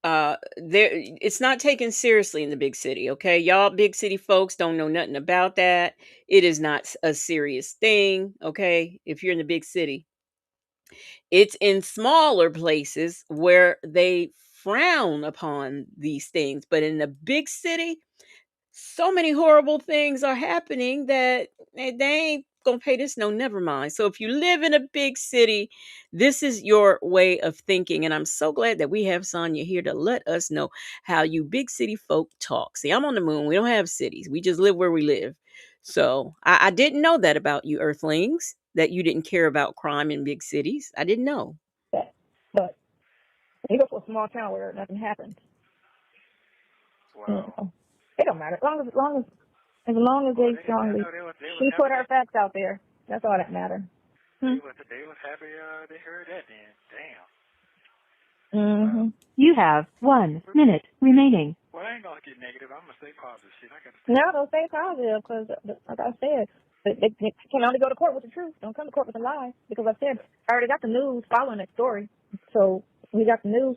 there it's not taken seriously in the big city. Okay, y'all big city folks don't know nothing about that. It is not a serious thing. Okay, if you're in the big city, it's in smaller places where they frown upon these things, but in the big city, so many horrible things are happening that they ain't gonna pay this no never mind. So if you live in a big city, this is your way of thinking. And I'm so glad that we have Sonya here to let us know how you big city folk talk. See, I'm on the moon. We don't have cities. We just live where we live. So I didn't know that about you, Earthlings, that you didn't care about crime in big cities. I didn't know. But you go to a small town where nothing happens, you Wow. know, it don't matter. As long as Well, they strongly, they was she put her happy. facts out there. That's all that matters. They was happy. They heard that then. Damn. Mm-hmm. You have 1 minute remaining. Well, I ain't gonna get negative. I'm gonna stay positive. Shit, I gotta stay. No, don't stay positive because, like I said, they can only go to court with the truth. Don't come to court with a lie because I said I already got the news following that story. So we got the news,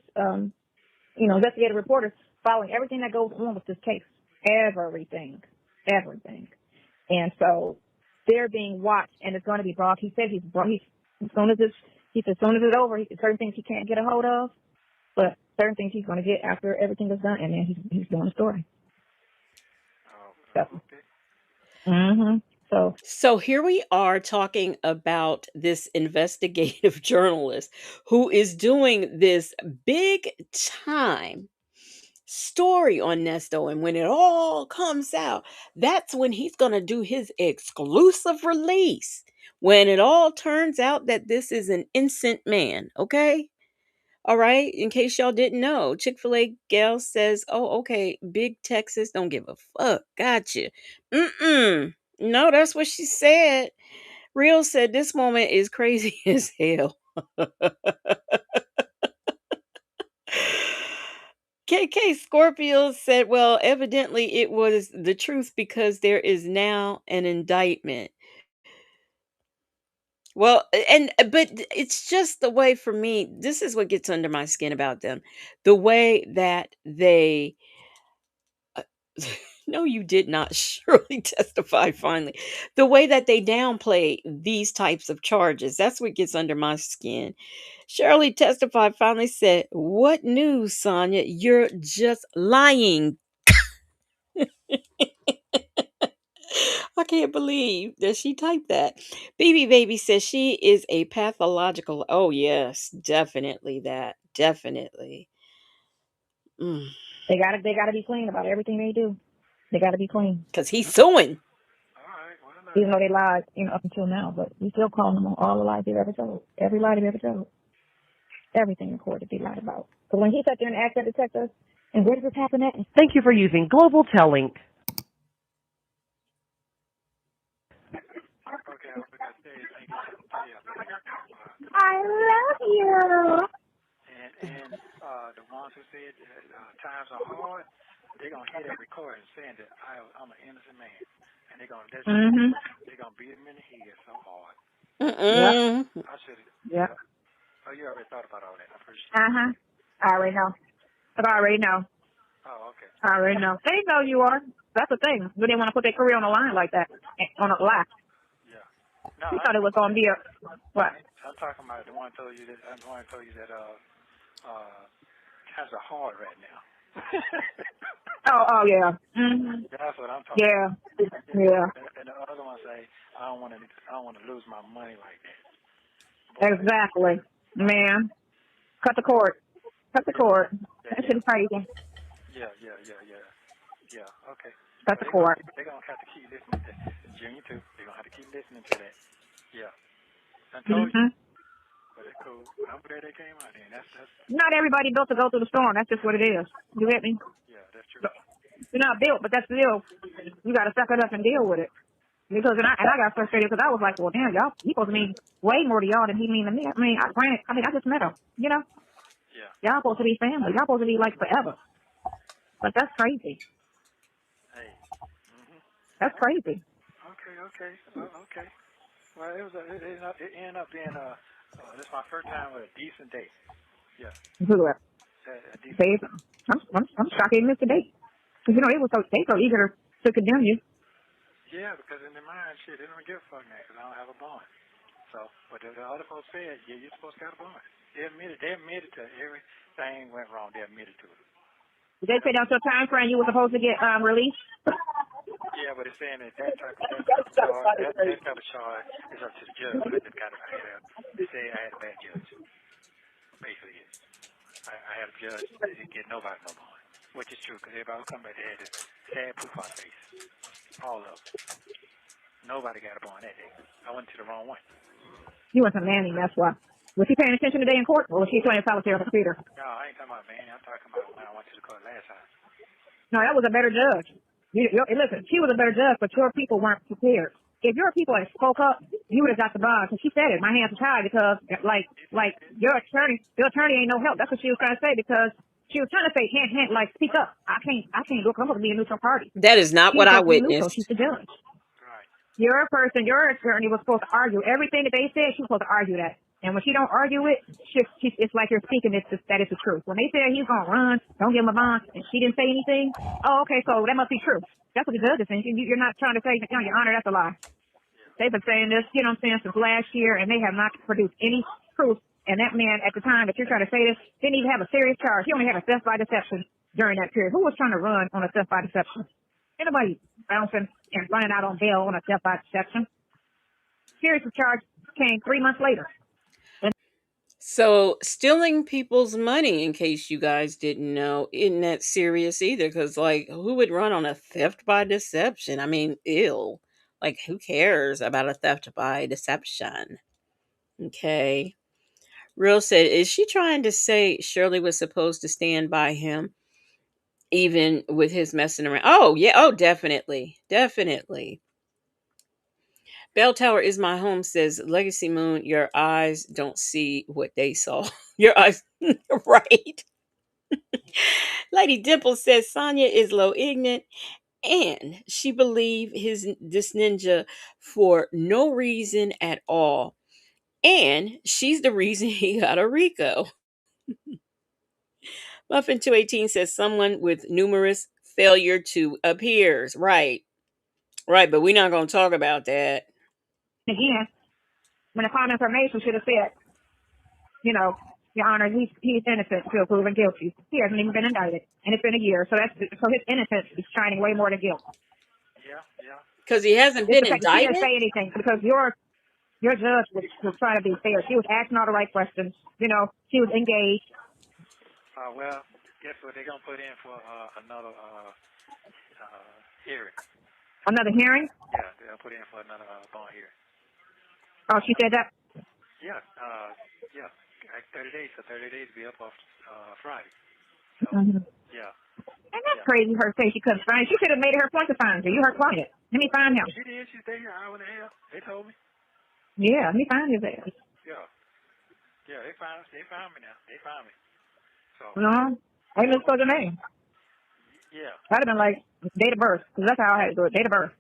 you know, investigative reporters following everything that goes on with this case, everything. And so they're being watched, and it's going to be brought. He said as soon as it's over, certain things he can't get a hold of, but certain things he's going to get after everything is done, and then he's doing a story. Oh, okay. So here we are talking about this investigative journalist who is doing this big time story on Nesto. And when it all comes out, that's when he's going to do his exclusive release. When it all turns out that this is an innocent man, okay? All right, in case y'all didn't know, Chick-fil-A gal says, "Oh, okay, big Texas don't give a fuck. Gotcha." Mm-mm. No, that's what she said. Real said this moment is crazy as hell. KK Scorpio said, "Well, evidently it was the truth because there is now an indictment." Well, but it's just the way for me. This is what gets under my skin about them. The way that they no, you did not surely testify finally. The way that they downplay these types of charges, that's what gets under my skin. Shirley testified finally said, "What news, Sonya? You're just lying." I can't believe that she typed that. BB Baby says she is a pathological. Oh, yes, definitely that. Definitely. Mm. They gotta be clean about everything they do. They gotta be clean. Because he's suing. All right. Well, Even though they lied, you know, up until now, but we still calling them on all the lies they've ever told. Every lie they've ever told. Everything in court that they lied about. Because when he sat there and asked that detective, and where did this happen at? Thank you for using Global Tellink. okay. I was gonna say thank you to you. I love you. And the ones who said times are hard, they're gonna hear that recording saying that I'm an innocent man, and they're gonna beat him in the head so hard. Yep. I should have. Yep. Oh, you already thought about all that. I appreciate it. I already know. I already know. Oh, okay. I already know. They know you are. That's the thing. But they want to put their career on the line like that, on a lie. Yeah. No, You thought it was going to be a, what? I'm talking about the one I told you that times are hard right now. Oh yeah. Mm-hmm. That's what I'm talking Yeah. about. Yeah. And the other one say, I don't want to lose my money like that. Boy, Exactly. Man. Cut the cord. Cut the cord. That shit is crazy. Yeah. Okay. Cut the Well, cord. they're gonna have to keep listening to Junior too. They're gonna have to keep listening to that. Yeah. I told you. Mm-hmm. But it's cool. But I'm glad they came out there. That's Not everybody built to go through the storm. That's just what it is. You get me? yeah, that's true. You're not built, but that's still, you got to suck it up and deal with it. Because, and I got frustrated because I was like, well, damn, y'all, he supposed to mean way more to y'all than he mean to me. I just met him, you know? Yeah. Y'all supposed to be family. Y'all supposed to be like forever. But that's crazy. Hey. That's crazy. Okay. Okay. Well, it ended up being this is my first time with a decent date. Yeah. Who else? A decent. Babe, I'm shocked they missed a date. Because, you know, they so eager to condemn you. Yeah, because in their mind, shit, they don't give a fuck now because I don't have a bond. So, but the other folks said, yeah, you're supposed to have a bond. They admitted to everything went wrong. They admitted to it. Did they say that's your time frame you were supposed to get released? Yeah, but it's saying that type of charge is up to the judge. But they say I had a bad judge. Basically, I had a judge that didn't get nobody no bond, which is true because everybody who come back, they had this sad poof on face. All of them. Nobody got a bond that day. I went to the wrong one. You went to Manning, that's why. Was she paying attention today in court, or was she playing solitaire on the computer? No, I ain't talking about Manny. I'm talking about when I went to the court last time. No, that was a better judge. Listen, she was a better judge, but your people weren't prepared. If your people had spoke up, you would have got the bond. Because she said it, my hands are tied because, like your attorney ain't no help. That's what she was trying to say because she was trying to say, hint, like, speak up. I can't do it. I'm supposed to be a neutral party. That is not what I She's neutral. witnessed. She's the judge. Your attorney was supposed to argue everything that they said. She was supposed to argue that. And when she don't argue it, it's like you're speaking that it's the truth. When they said he's gonna run, don't give him a bond, and she didn't say anything. Oh, okay, so that must be true. That's what the judge is saying. You're not trying to say, no, Your Honor, that's a lie. They've been saying this, you know what I'm saying, since last year, and they have not produced any proof. And that man, at the time that you're trying to say this, didn't even have a serious charge. He only had a theft by deception during that period. Who was trying to run on a theft by deception? Anybody bouncing and running out on bail on a theft by deception? Serious charge came 3 months later. So stealing people's money, in case you guys didn't know, isn't that serious either. Because, like, who would run on a theft by deception? I mean, ew. Like, who cares about a theft by deception? Okay. Real said, is she trying to say Shirley was supposed to stand by him, even with his messing around? Oh, yeah. Oh, definitely. Definitely. Bell Tower is my home says Legacy Moon, your eyes don't see what they saw. Your eyes, right? Lady Dimple says Sonya is low ignorant and she believed this ninja for no reason at all. And she's the reason he got a Rico. Muffin 218 says someone with numerous failure to appears. Right. Right, but we're not gonna talk about that. Again, when the found information should have said, you know, Your Honor, he's innocent until proven guilty. He hasn't even been indicted, and it's been a year. So his innocence is shining way more than guilt. Yeah. Because he hasn't It's been the fact that she indicted. didn't say anything because your judge was trying to be fair. She was asking all the right questions. You know, she was engaged. Well, guess what? They're gonna put in for another hearing. Another hearing? Yeah, they'll put in for another bond hearing. Oh, she said that? Yeah. Like 30 days. So 30 days will be up off Friday. So, yeah. And that's crazy her say she couldn't find. She should have made it her point to find you. You her client. Let me find him. She did. She stayed here an hour and a half. They told me. Yeah, let me find his ass. Yeah. Yeah, they found me now. They found me. So. No, I didn't supposed to name. Yeah. I'd have been like date of birth, because that's how I had to do it. Date of birth.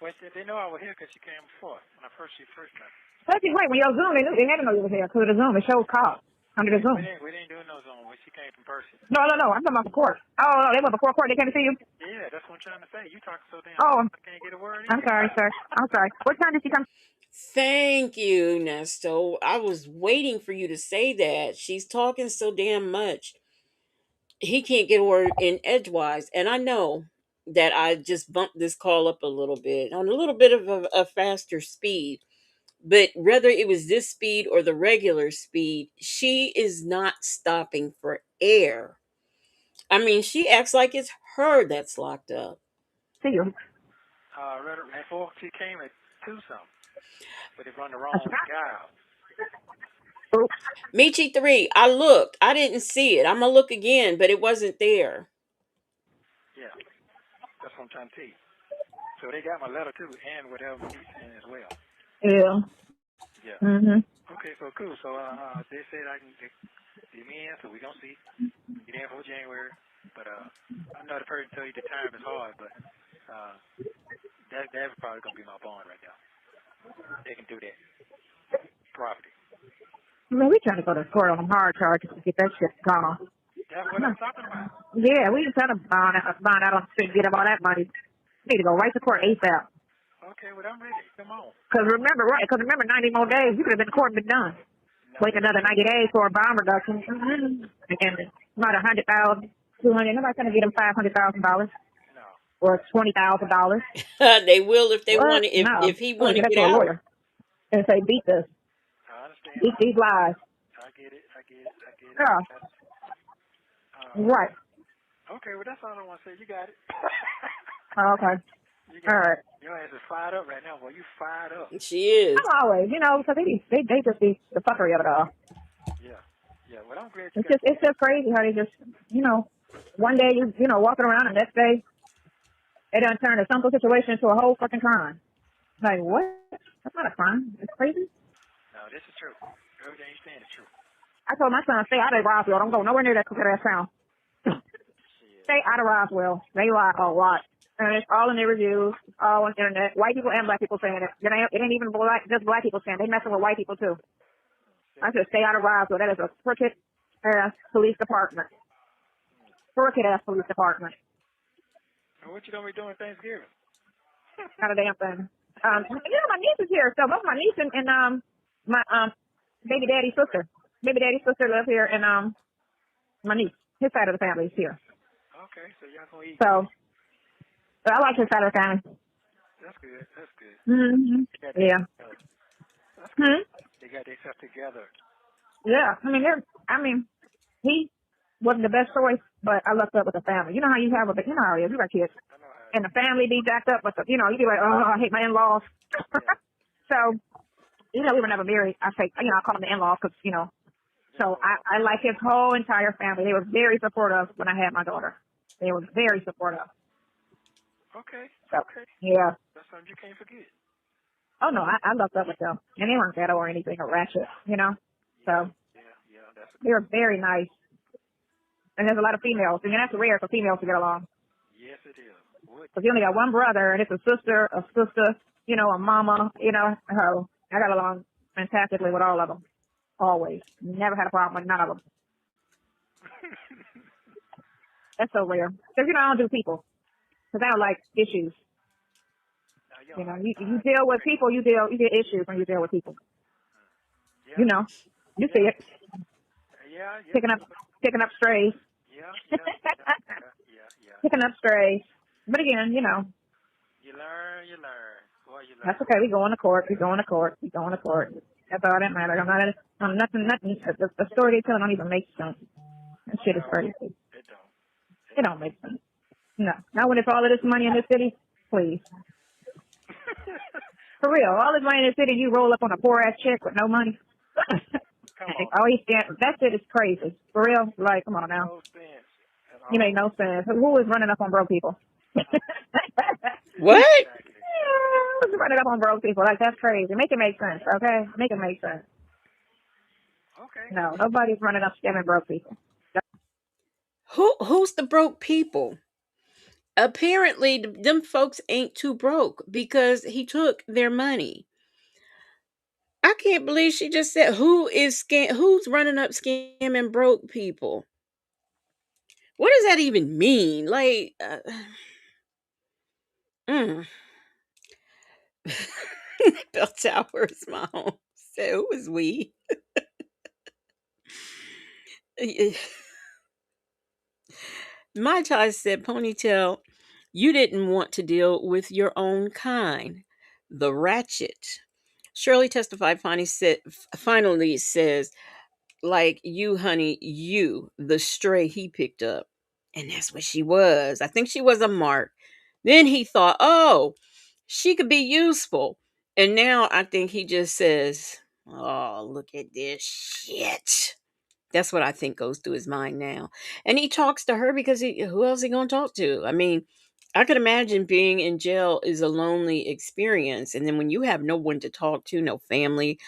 Well, they know I was here because she came before when she first met. Especially when your Zoom, they had to know you was here because of the Zoom. It shows call. under the Zoom. We didn't do no Zoom when she came in person. No. I'm talking about the court. Oh, no, they went before court. They came to see you? Yeah, that's what I'm trying to say. You talking so damn Oh, I can't get a word in. I'm sorry, sir. I'm sorry. What time did she come? Thank you, Nesto. I was waiting for you to say that. She's talking so damn much. He can't get a word in edgewise. And I know that I just bumped this call up a little bit on a little bit of a faster speed. But whether it was this speed or the regular speed, she is not stopping for air. I mean, she acts like it's her that's locked up. See you. Right before she came at 2 something. But they run the wrong guy out. Oops. Michi 3, I looked. I didn't see it. I'm going to look again, but it wasn't there. Yeah. That's what I'm trying to tell you. So they got my letter too, and whatever my niece sent as well. Yeah. Yeah. Mm-hmm. Okay, so cool. So they said I can get me in, so we gonna see. Get in for January. But I know the person tell you the time is hard, but that's probably gonna be my bond right now. They can do that. Property. I mean, we trying to go to court on them hard charges to get that shit gone. That's what I'm talking about. Yeah, we just trying to bond out on the street, get up all that money. We need to go right to court ASAP. Okay, well I'm ready. Come on. Because remember, 90 more days, you could have been in court and been done. Wait another 90 days for a bond reduction. Again, about 100,000, 200. Nobody's going to get them $500,000 or $20,000. They will if they What? want it. No. If he want to Get get to a out. lawyer and say, beat this. I understand. Beat these lies. I get it. Yeah. Right. Okay, well that's all I want to say. You got it. Okay. All right. Your ass is fired up right now, boy. You fired up. She is. I'm always, because they just be the fuckery of it all. Yeah. Well, I'm glad It's just crazy how they just, one day you walking around and next day they done turn a simple situation into a whole fucking crime. Like what? That's not a crime. It's crazy. No, this is true. Everything you're saying is true. I told my son, stay out of Roswell. Don't go nowhere near that crooked ass town. Stay out of Roswell. They lie a lot. And it's all in their reviews, all on the internet. White people and black people saying it. It ain't even just black people saying it. They messing with white people too. I said, stay out of Roswell. That is a crooked ass police department. Crooked ass police department. And what you gonna be doing Thanksgiving? Not a damn thing. My niece is here. So both my niece and my baby daddy's sister. Baby daddy's sister lives here, and my niece, his side of the family is here. Okay, so y'all gonna eat. So I like his side of the family. That's good. Mm-hmm. Yeah. That's good. They got their stuff together. Yeah. He wasn't the best choice, but I lucked up with the family. You know how you have you know how it is. You got kids. And the family be jacked up, but you be like, oh, I hate my in-laws. So, we were never married. I call them the in-laws because, So I like his whole entire family. They were very supportive when I had my daughter. They were very supportive. Okay. So, yeah. That's something you can't forget. Oh, no, I lucked up with them. And they weren't ghetto or anything or ratchet, So, they were very nice. And there's a lot of females. And that's rare for females to get along. Yes, it is. Because you only got one brother, and it's a sister, a mama, So I got along fantastically with all of them. Always. Never had a problem with none of them. That's so rare. Because, I don't do people. Because I don't like issues. You deal with people, you get issues when you deal with people. You see it. Yeah. Picking up strays. Yeah. Picking up strays. But again, You learn. Boy, you learn. That's okay. We going to court. That's all that matters. I'm nothing. The story they tell don't even make sense. That shit is crazy. It don't make sense. No. Not when it's all of this money in this city. Please. For real. All this money in this city, you roll up on a poor ass chick with no money. That shit is crazy. For real. Like, come on now. No sense. You make no sense. Who is running up on broke people? What? Who's running up on broke people? Like, that's crazy. Make it make sense, okay? Make it make sense. Okay. No, nobody's running up scamming broke people. Who's the broke people? Apparently, them folks ain't too broke because he took their money. I can't believe she just said who's running up scamming broke people. What does that even mean? Like, mm. Bell Towers, my home. Said, who is we? My child said, Ponytail, you didn't want to deal with your own kind. The ratchet. Shirley testified finally says, like you, honey, you, the stray he picked up. And that's what she was. I think she was a mark. Then he thought, oh, she could be useful. And now I think he just says, oh, look at this shit. That's what I think goes through his mind now. And he talks to her because who else is he going to talk to? I mean, I could imagine being in jail is a lonely experience. And then when you have no one to talk to, no family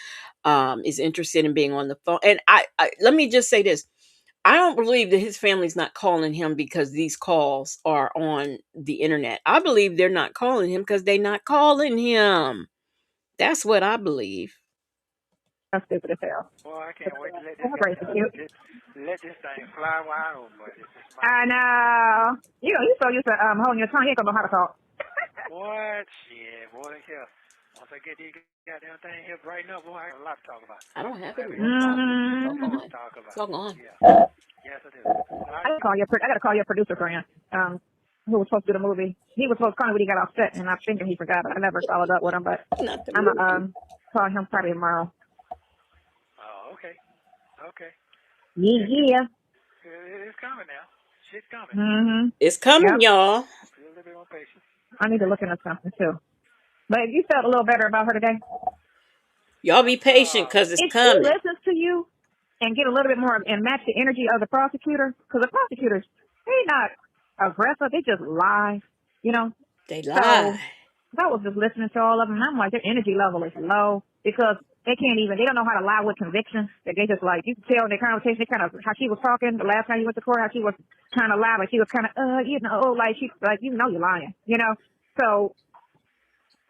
is interested in being on the phone. And I let me just say this. I don't believe that his family's not calling him because these calls are on the internet. I believe they're not calling him because they're not calling him. That's what I believe. That's stupid as hell. Boy, I can't wait to let this Celebrate guy with you. let this thing fly wide open. But this is my I know. You know, you so used to holding your tongue, you ain't gonna know how to talk. what shit, boy. Here, once I get these goddamn thing here brighten up, boy, I got a lot to talk about. I don't have any more coffee. It's all Mm-hmm. gone. Talk about. It's all gone. Yeah. Yes, I do. So I gotta call your producer friend, who was supposed to do the movie. He was supposed to call me when he got upset, and I figured he forgot. I never followed up with him, but Not the I'm movie. call him probably tomorrow. oh, okay. Okay. Yeah. It's coming now. Shit's coming. Mm-hmm. It's coming, Yep. y'all. Be a little bit more patient. I need to look into something too. But you felt a little better about her today. Y'all be patient because it's If she coming. listens to you and get a little bit more and match the energy of the prosecutor, because the prosecutors, they not aggressive, they just lie, you know. They So lie. I was just listening to all of them, and I'm like, their energy level is low because they don't know how to lie with conviction. That they just like, you can tell in their conversation, they kind of, how she was talking the last time you went to court, how she was kind of loud, like she was kind of, like you're lying, you know. So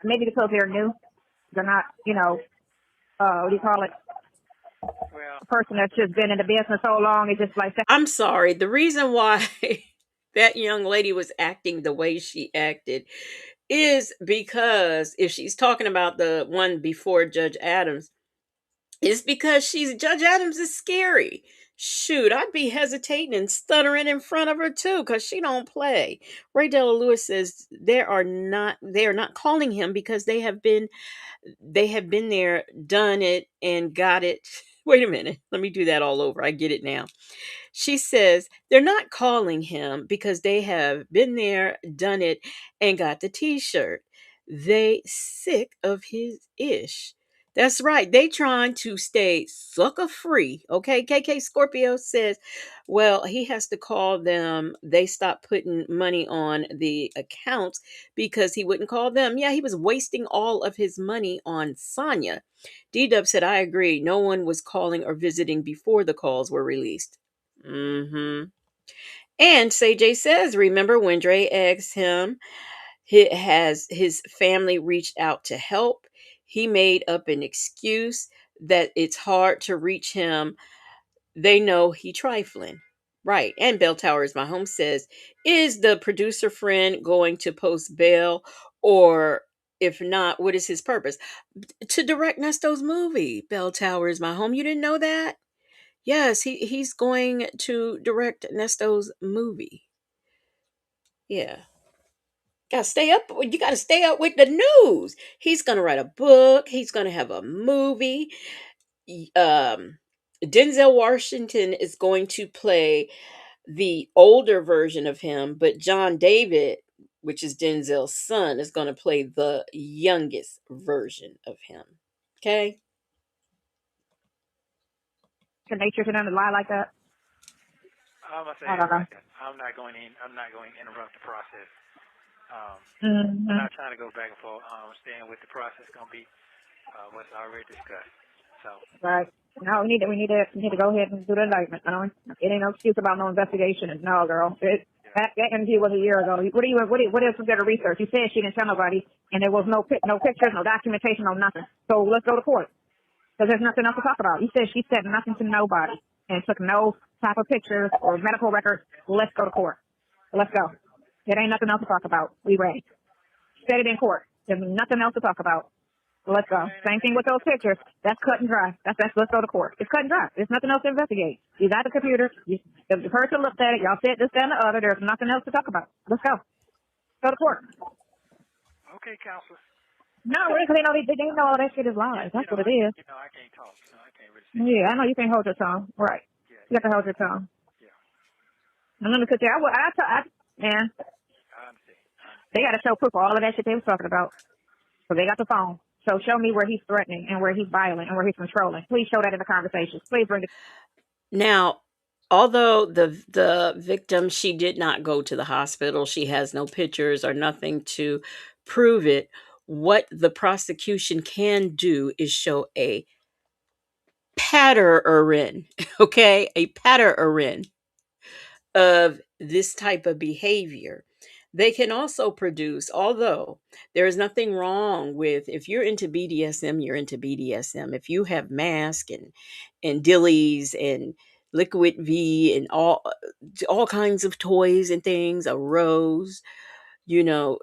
maybe because they're new, they're not, what do you call it? Well, A person that's just been in the business so long, it's just like, I'm sorry. The reason why that young lady was acting the way she acted is because if she's talking about the one before Judge Adams, it's because Judge Adams is scary. Shoot, I'd be hesitating and stuttering in front of her too, because she don't play. Ray Della Lewis says they are not calling him because they have been there, done it, and got it. Wait a minute. Let me do that all over. I get it now. She says they're not calling him because they have been there, done it, and got the t-shirt. They sick of his ish. That's right. They trying to stay sucker free. Okay. KK Scorpio says, well, he has to call them. They stopped putting money on the accounts because he wouldn't call them. Yeah, he was wasting all of his money on Sonya. D-Dub said, I agree. No one was calling or visiting before the calls were released. Mm-hmm. And Say J says, remember when Dre asked him, has his family reached out to help? He made up an excuse that it's hard to reach him. They know he trifling. Right. And Bell Towers, my home says, is the producer friend going to post bail? Or if not, what is his purpose? To direct Nesto's movie, Bell Towers, my home. You didn't know that? Yes, he's going to direct Nesto's movie. Yeah. Gotta stay up. You gotta stay up with the news. He's gonna write a book. He's gonna have a movie. Denzel Washington is going to play the older version of him, but John David, which is Denzel's son, is gonna play the youngest version of him. Okay. the nature to them to lie like that. I'm gonna say I this don't know. right there. I'm not going to interrupt the process. Mm-hmm. I'm not trying to go back and forth. I'm staying with the process. Gonna be what's already discussed. So. Right. No, we need to go ahead and do the indictment. You know, it ain't no excuse about no investigation. No, girl. That interview was a year ago. What is considered research? You said she didn't tell nobody, and there was no pictures, no documentation, no nothing. So let's go to court. Because there's nothing else to talk about. She said nothing to nobody and took no type of pictures or medical records. Let's go to court. Let's go. There ain't nothing else to talk about. We ready. Said it in court. There's nothing else to talk about. Let's go. Same thing with those pictures. That's cut and dry. Let's go to court. It's cut and dry. There's nothing else to investigate. You got the computer. The person looked at it. Y'all said this, that, and the other. There's nothing else to talk about. Let's go. Go to court. Okay, counselor. No, because they know all that shit is lies. That's what it is. I can't talk. I can't really say. Yeah, I know you can't hold your tongue. Right. Yeah. You got to hold your tongue. Yeah. I'm gonna cut you. Man, I understand. they got to show proof of all of that shit they was talking about. So they got the phone. So show me where he's threatening and where he's violent and where he's controlling. Please show that in the conversations. Please bring it. Now, although the victim, she did not go to the hospital, she has no pictures or nothing to prove it. What the prosecution can do is show a pattern, okay, a pattern of this type of behavior. They can also produce, although there is nothing wrong with, if you're into BDSM, you're into BDSM. If you have mask and dillies and liquid V and all kinds of toys and things, a rose, you know,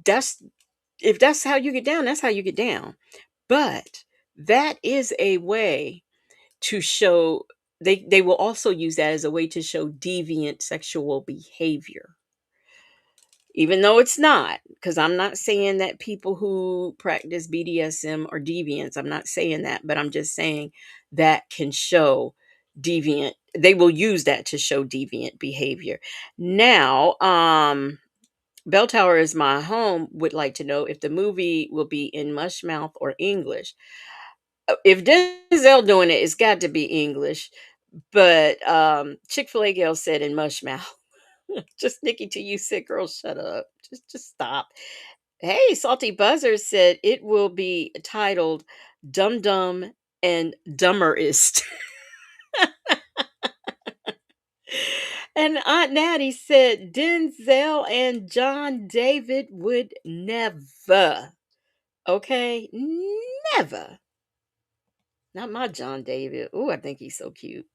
that's if that's how you get down, that's how you get down. But that is a way to show, they will also use that as a way to show deviant sexual behavior, even though it's not, because I'm not saying that people who practice BDSM are deviants. I'm not saying that, but I'm just saying that can show deviant, they will use that to show deviant behavior. Now, Bell Tower is my home would like to know if the movie will be in Mushmouth or English. If Denzel doing it, it's got to be English. But Chick-fil-A girl said in Mushmouth. Just Nikki to you said, girl, shut up. Just stop. Hey, Salty Buzzard said it will be titled Dum Dum and Dumberist. And Aunt Natty said Denzel and John David would never. Okay? Never. Not my John David. Ooh, I think he's so cute.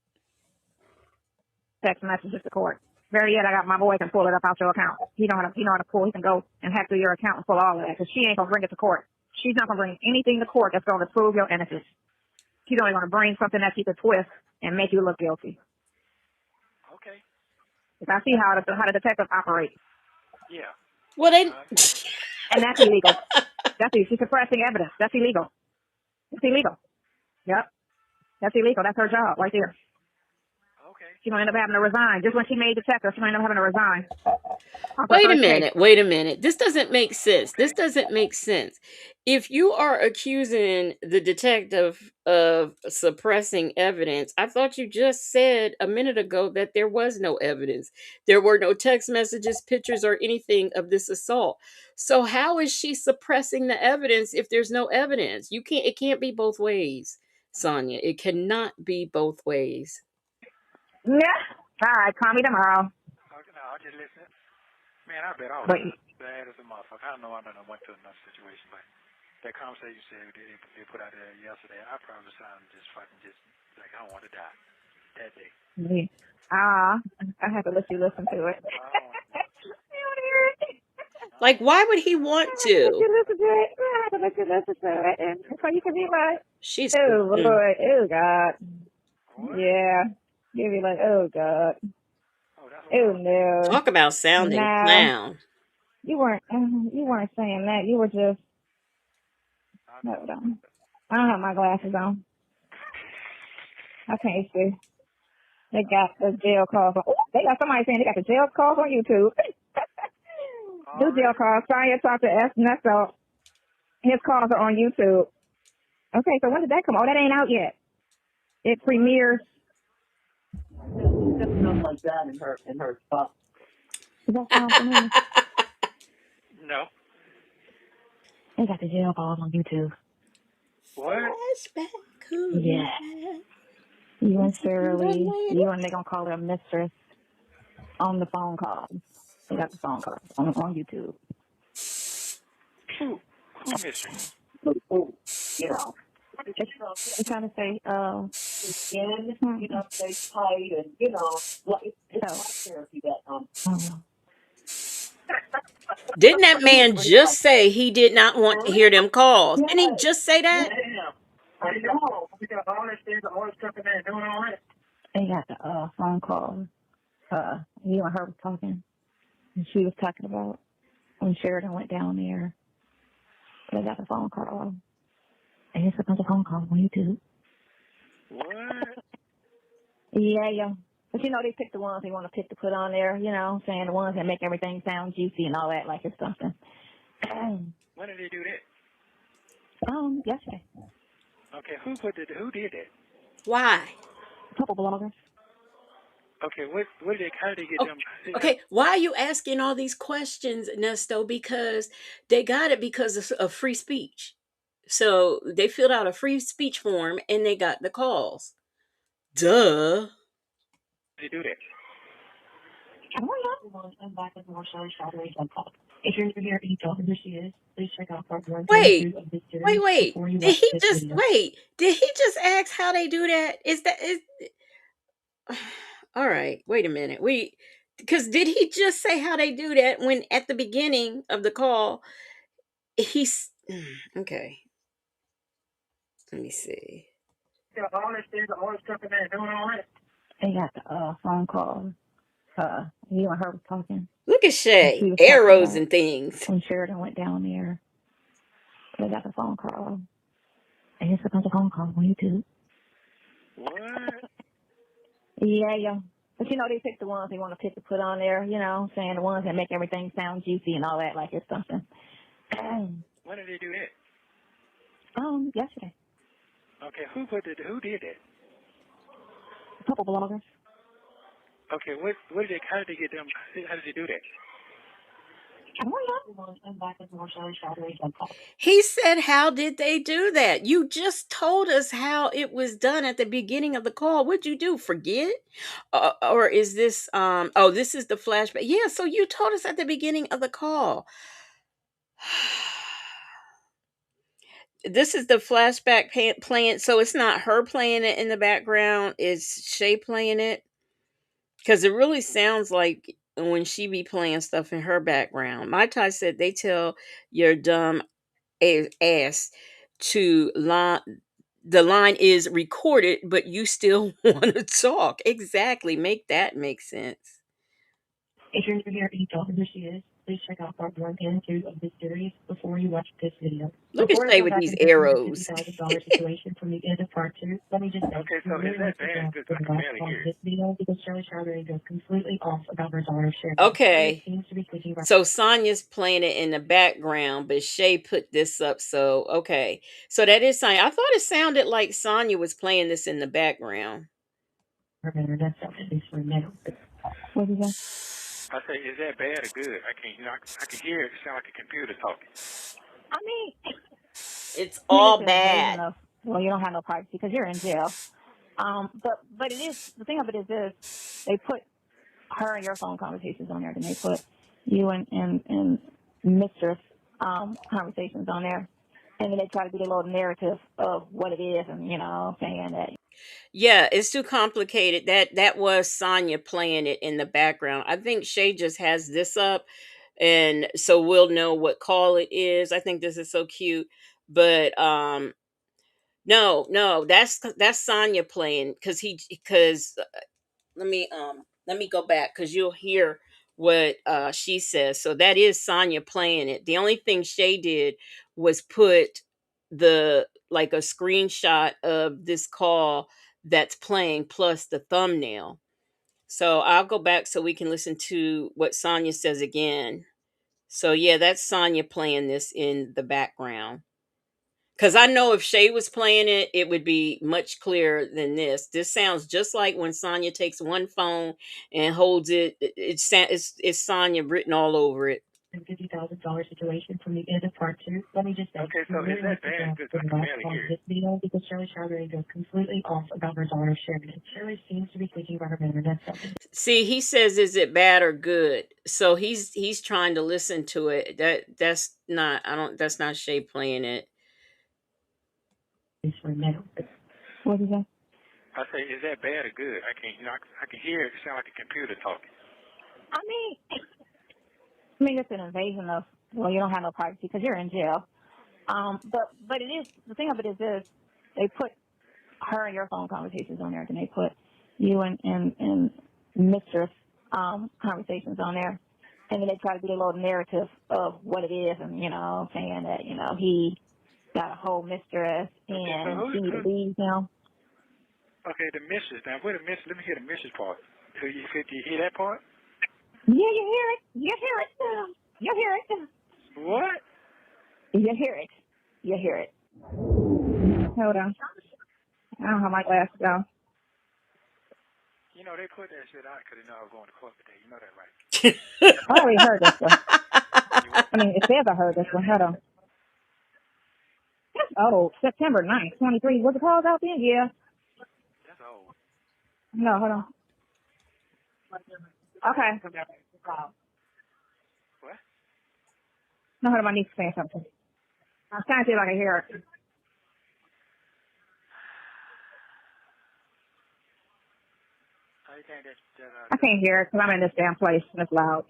Text messages to court. Very yet, I got my boy can pull it up out your account. He know how to pull. He can go and hack through your account and pull all of that because she ain't gonna bring it to court. She's not gonna bring anything to court that's gonna prove your innocence. She's only gonna bring something that she can twist and make you look guilty. Okay. If I see how the detective operates. Yeah. Well, they and that's illegal. She's suppressing evidence. That's illegal. It's illegal. Yep. That's illegal. That's her job right there. Okay. She's going to end up having to resign. Just when she made detective, she's going to end up having to resign. Wait a minute. This doesn't make sense. This doesn't make sense. If you are accusing the detective of suppressing evidence, I thought you just said a minute ago that there was no evidence. There were no text messages, pictures, or anything of this assault. So how is she suppressing the evidence if there's no evidence? It can't be both ways, Sonia. It cannot be both ways. Yeah. All right, call me tomorrow. Okay, no, I'll just listen. Man, I bet I was bad as a motherfucker. I know I went to another situation, but that conversation you said they put out there yesterday, I probably sounded just like I don't want to die that day. Yeah. I have to let you listen to it. Like, why would he want to? I have to listen to it. I have to let you listen to it. And so you can be like, she's oh, Lord. Oh, God. What? Yeah. You'll be like, oh, God. Oh, no. Talk about sounding clown. You weren't saying that. You were just, hold on. I don't have my glasses on. I can't see. They got the jail calls. They got somebody saying they got the jail calls on YouTube. Do jail calls. Sonya talked to Nesto. His calls are on YouTube. Okay, so when did that come? Oh, that ain't out yet. It premieres. Something like that in her spot. Does that sound familiar? No. They got the jail calls on YouTube. What? Yeah. You and Shirley, you and they gonna call her mistress on the phone call. They got the phone calls on YouTube. Who mistress? You know. They're trying to say, again, they played and, it's therapy that, Didn't that man just say he did not want to hear them calls? Didn't he just say that? I know. We got all this things, all this stuff in there doing all this. They got the phone call. You and her was talking, and she was talking about when Sheridan went down there. They got the phone call. And it's a bunch of phone calls on YouTube. What? Yeah. But they pick the ones they want to pick to put on there, saying the ones that make everything sound juicy and all that, like it's something. When did they do that? Yesterday. Okay, who did that? Why? A couple bloggers. Okay, how did they get them? Okay, why are you asking all these questions, Nesto? Because they got it because of free speech. So they filled out a free speech form and they got the calls. Duh. They do that. If you're here and you don't know who she is, please check out part 1 Wait. of this series Wait. before you Did watch he this just video. Did he just ask how they do that? All right, wait a minute. Because did he just say how they do that when at the beginning of the call he's okay. Let me see. Got all this things, all this stuff in there doing all this. They got the phone call. You and her was talking. Look at She Shay. was Arrows talking and things. when Sheridan went down there. They got the phone call. And it's a bunch of phone calls on YouTube. What? Yeah. But they pick the ones they want to pick to put on there, saying the ones that make everything sound juicy and all that, like it's something. When did they do that? Yesterday. Okay, who did that? A couple bloggers. Okay, how did they get them? How did they do that? He said, how did they do that? You just told us how it was done at the beginning of the call. What'd you do? Forget? Or is this, this is the flashback. Yeah, so you told us at the beginning of the call. This is the flashback playing. So it's not her playing it in the background. It's Shay playing it. Because it really sounds like when she be playing stuff in her background. My Ty said they tell your dumb ass to line. The line is recorded, but you still want to talk. Exactly. Make that make sense. If you're here and you don't know who she is, please check out part 1 and 2 of this series before you watch this video. Look Before at I Shay go with back these into the arrows. $50,000 situation from the end of part 2, let me just say, Okay, so is that bad? Because I can barely hear this video because Shirley Chowdhury goes completely off about her daughter's share. Okay. Seems to be thinking about So Sonya's playing it in the background, but Shay put this up. So, okay. So that is Sonya. I thought it sounded like Sonya was playing this in the background. her better. That's at least for now. What is that? I say, is that bad or good? I can hear it. It sounds like a computer talking. I mean, It's all it's an bad. invasion of, well, you don't have no privacy because you're in jail. But it is, the thing of it is this, they put her and your phone conversations on there, and they put you and Mistress conversations on there, and then they try to do the little narrative of what it is, and saying that. Yeah, it's too complicated. That was Sonya playing it in the background. I think Shay just has this up, and so we'll know what call it is. I think this is so cute, but no, that's Sonya playing because let me go back because you'll hear what she says. So that is Sonya playing it. The only thing Shay did was put the like a screenshot of this call that's playing plus the thumbnail. So I'll go back so we can listen to what Sonya says again. So yeah, that's Sonya playing this in the background. Because I know if Shay was playing it, it would be much clearer than this. This sounds just like when Sonya takes one phone and holds it. It's Sonya written all over it. $50,000 situation from the end of part 2. Let me just say, Okay, so is that bad? Because I can barely hear this it. video because Shirley Chowdhury goes completely off about her daughter's sharing it. Shirley seems to be thinking about her better. That's something. See, he says, "Is it bad or good?" So he's trying to listen to it. That's not Shay playing it. What did you say? I say, is that bad or good? I can, I can hear it. It sound like a computer talking. I mean, it's an invasion of, well, you don't have no privacy because you're in jail. But it is, the thing of it is this, they put her and your phone conversations on there, and they put you and Mr. Conversations on there. And then they try to do a little narrative of what it is and, saying that, he got a whole mistress and so she need to leave him. Okay, the missus. Now, wait a minute. Let me hear the missus part. Do you hear that part? Yeah, you hear it. You hear it. You hear it. What? You hear it. You hear it. Hold on. I don't have my glasses on. They put that shit out because they know I was going to court today. You know that, right? I already heard this one. I mean, it says I heard this one. Hold on. That's old. September 9th, 23. Was the calls out then? Yeah. That's old. No, hold on. Okay. What? No, hold on. My niece is saying something. I'm trying to see if I can hear it. I can't hear it because I'm in this damn place and it's loud.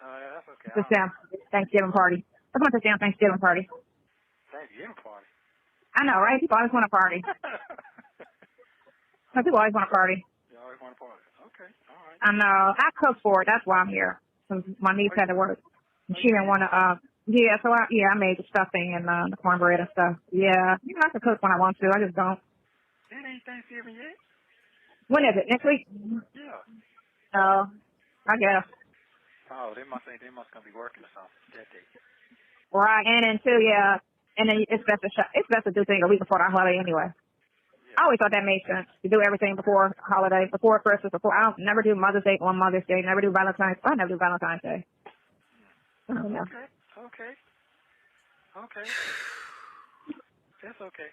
That's okay. This damn Thanksgiving party. Let's go to this damn Thanksgiving party. Thanksgiving party? I know, right? People always want to party. People always want to party. You always want to party. Okay, all right. I know. I cooked for it. That's why I'm here. My niece had to work. She didn't want to, I made the stuffing and the cornbread and stuff. Yeah. I can cook when I want to. I just don't. It ain't Thanksgiving yet? When is it? Next week? Yeah. Oh, I guess. Oh, they must gonna be working or something that day. Right, and then too, yeah. And then it's best to do things a week before the holiday anyway. I always thought that made sense to do everything before holiday, before Christmas, I don't never do Mother's Day on Mother's Day, never do Valentine's. I never do Valentine's Day. Okay. That's okay.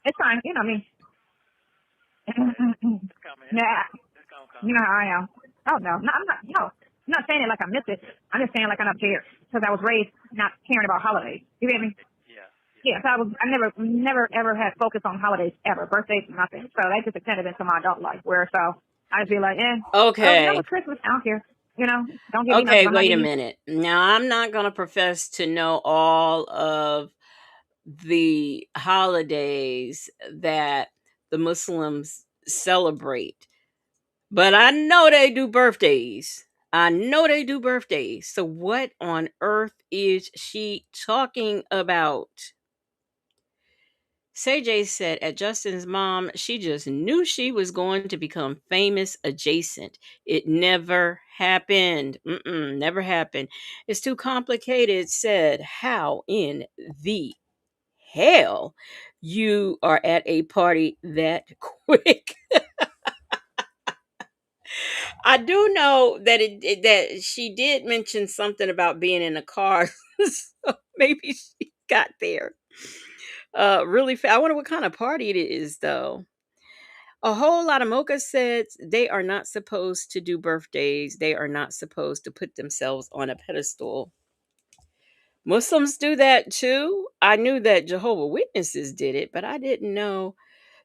It's fine, I mean. It's coming. Yeah. It's gonna come. You know how I am. Oh no, I'm not. No, I'm not saying it like I miss it. I'm just saying like I don't care because I was raised not caring about holidays. You get me? Yeah, so I never ever had focus on holidays ever, birthdays, nothing. So that just extended into my adult life where so I'd be like, Okay. it's Christmas, I don't care. Don't give me nothing. Okay, wait a minute. Now, I'm not going to profess to know all of the holidays that the Muslims celebrate, but I know they do birthdays. So what on earth is she talking about? CJ said at Justin's mom, she just knew she was going to become famous adjacent. It never happened. Never happened. It's too complicated, said. How in the hell you are at a party that quick? I do know that that she did mention something about being in a car. So maybe she got there really fast. I wonder what kind of party it is, though. A whole lot of mocha said they are not supposed to do birthdays. They are not supposed to put themselves on a pedestal. Muslims do that too. I knew that Jehovah Witnesses did it, but I didn't know.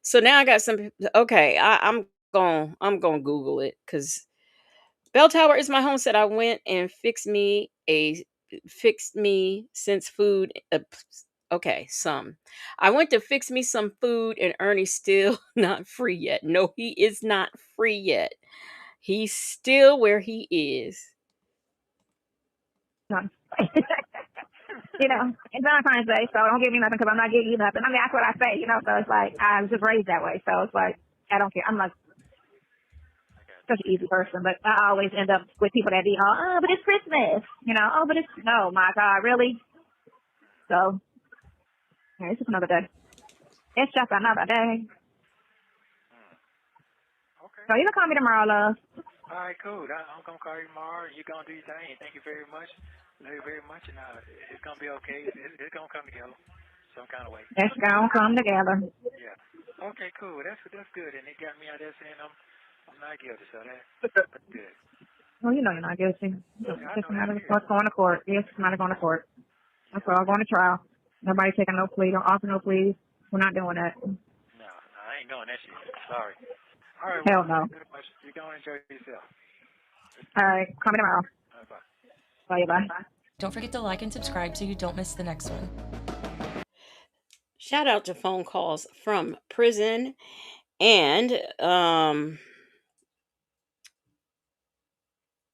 So now I got some. Okay, I'm going to Google it because Bell Tower is my home. Said I went and fixed me since food. Okay, some. I went to fix me some food, and Ernie's still not free yet. No, he is not free yet. He's still where he is. It's Valentine's Day, so don't give me nothing because I'm not giving you nothing. I mean, that's what I say, so it's like, I was just raised that way, so it's like, I don't care. I'm like, such an easy person, but I always end up with people that be, but it's Christmas, but it's, no, my God, really? So, yeah, it's just another day. It's just another day. Okay. So you can call me tomorrow, love. All right, cool. I'm going to call you tomorrow. You're going to do your thing. Thank you very much. Love you very much. And it's going to be okay. It's going to come together some kind of way. It's going to come together. Yeah. Okay, cool. That's good. And they got me out there saying I'm not guilty, so that's good. Well, you're not guilty. It's not going to court. Yes, it's not going to court. That's all going to trial. Nobody taking no plea. Don't offer no pleas. We're not doing that. No, I ain't doing that shit. Sorry. All right, Hell well, no. pretty much, you go and enjoy yourself. All right. Call me tomorrow. Bye bye. Bye. Bye. Don't forget to like and subscribe so you don't miss the next one. Shout out to phone calls from prison and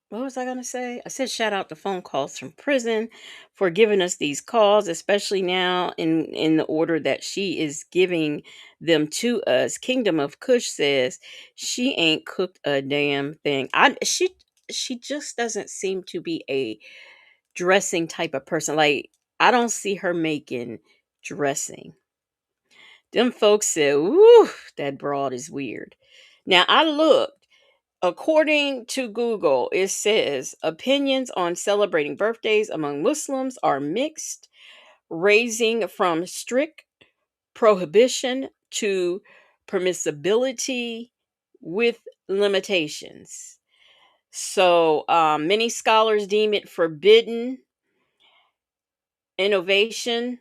what was I going to say? I said shout out to phone calls from prison for giving us these calls, especially now in the order that she is giving them to us. Kingdom of Kush says she ain't cooked a damn thing. She just doesn't seem to be a dressing type of person. Like I don't see her making dressing. Them folks said, "Woo, that broad is weird." Now I looked. According to Google, it says opinions on celebrating birthdays among Muslims are mixed, ranging from strict prohibition to permissibility with limitations. So, many scholars deem it forbidden innovation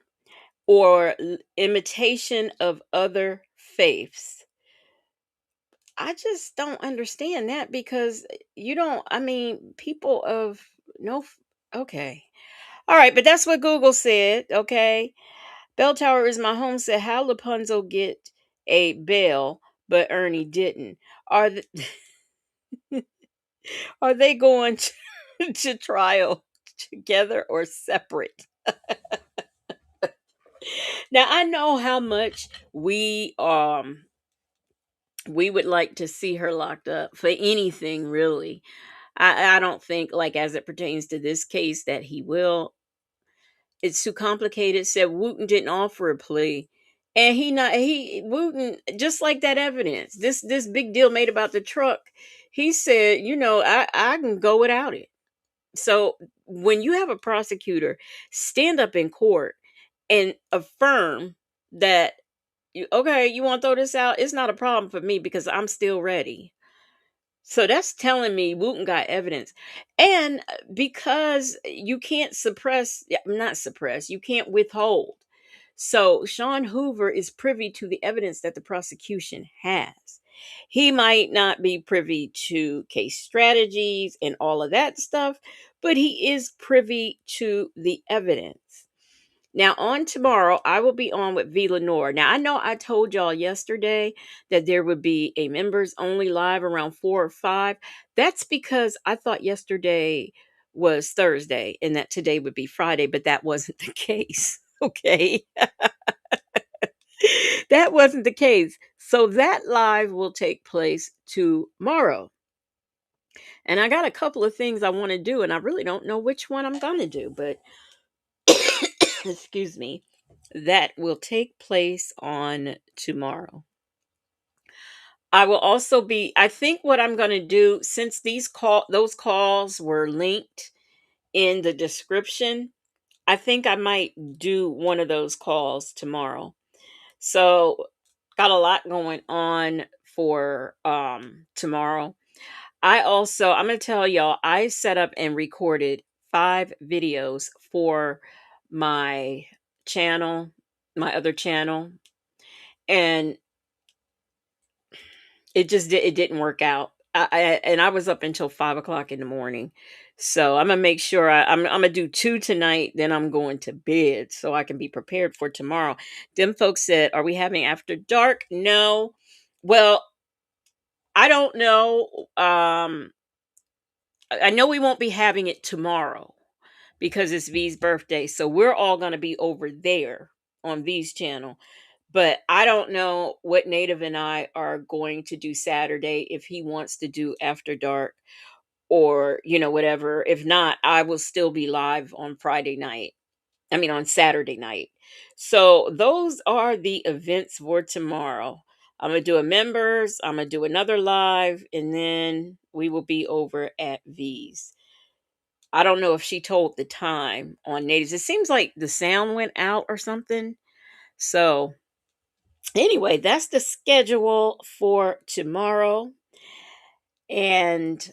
or imitation of other faiths. I just don't understand that because you don't, I mean, people of no, okay. All right, but that's what Google said, okay? Bell Tower is my home said, how Rapunzel get a bell, but Ernie didn't? Are th- are they going to trial together or separate? Now I know how much we would like to see her locked up for anything really. I don't think like as it pertains to this case that he will. It's too complicated. Said Wooten didn't offer a plea. And he Wooten, just like that evidence, this big deal made about the truck, he said, I can go without it. So when you have a prosecutor stand up in court and affirm that okay, you want to throw this out, it's not a problem for me because I'm still ready. So that's telling me Wooten got evidence. And because you can't suppress, yeah, not suppress, you can't withhold. So Sean Hoover is privy to the evidence that the prosecution has. He might not be privy to case strategies and all of that stuff, but he is privy to the evidence. Now, on tomorrow, I will be on with V. Lenore. Now, I know I told y'all yesterday that there would be a members only live around 4 or 5. That's because I thought yesterday was Thursday and that today would be Friday, but that wasn't the case. Okay. That wasn't the case. So that live will take place tomorrow. And I got a couple of things I want to do, and I really don't know which one I'm going to do, but excuse me, that will take place on tomorrow. I will also be, I think what I'm going to do, since those calls were linked in the description, I think I might do one of those calls tomorrow. So got a lot going on for tomorrow. I'm going to tell y'all, I set up and recorded 5 videos for my channel, my other channel, and it didn't work out. I was up until 5 o'clock in the morning. So I'm gonna make sure I'm gonna do 2 tonight, then I'm going to bed so I can be prepared for tomorrow. Them folks said, are we having after dark? No. Well, I don't know. I know we won't be having it tomorrow because it's V's birthday. So we're all going to be over there on V's channel. But I don't know what Native and I are going to do Saturday if he wants to do after dark or, whatever. If not, I will still be live on Friday night. I mean, on Saturday night. So those are the events for tomorrow. I'm going to do a members, I'm going to do another live, and then we will be over at V's. I don't know if she told the time on natives. It seems like the sound went out or something. So, anyway, that's the schedule for tomorrow. And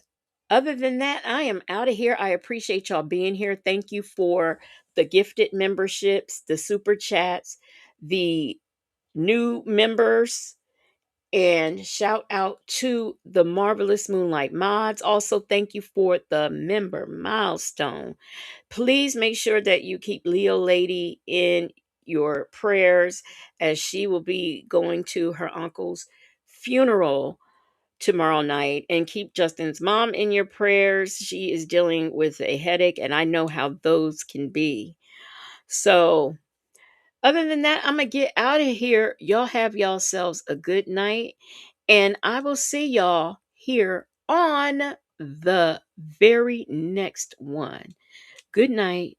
other than that, I am out of here. I appreciate y'all being here. Thank you for the gifted memberships, the super chats, the new members. And shout out to the Marvelous Moonlight Mods. Also, thank you for the member milestone. Please make sure that you keep Leo Lady in your prayers as she will be going to her uncle's funeral tomorrow night. And keep Justin's mom in your prayers. She is dealing with a headache, and I know how those can be. So, other than that, I'm going to get out of here. Y'all have yourselves a good night. And I will see y'all here on the very next one. Good night.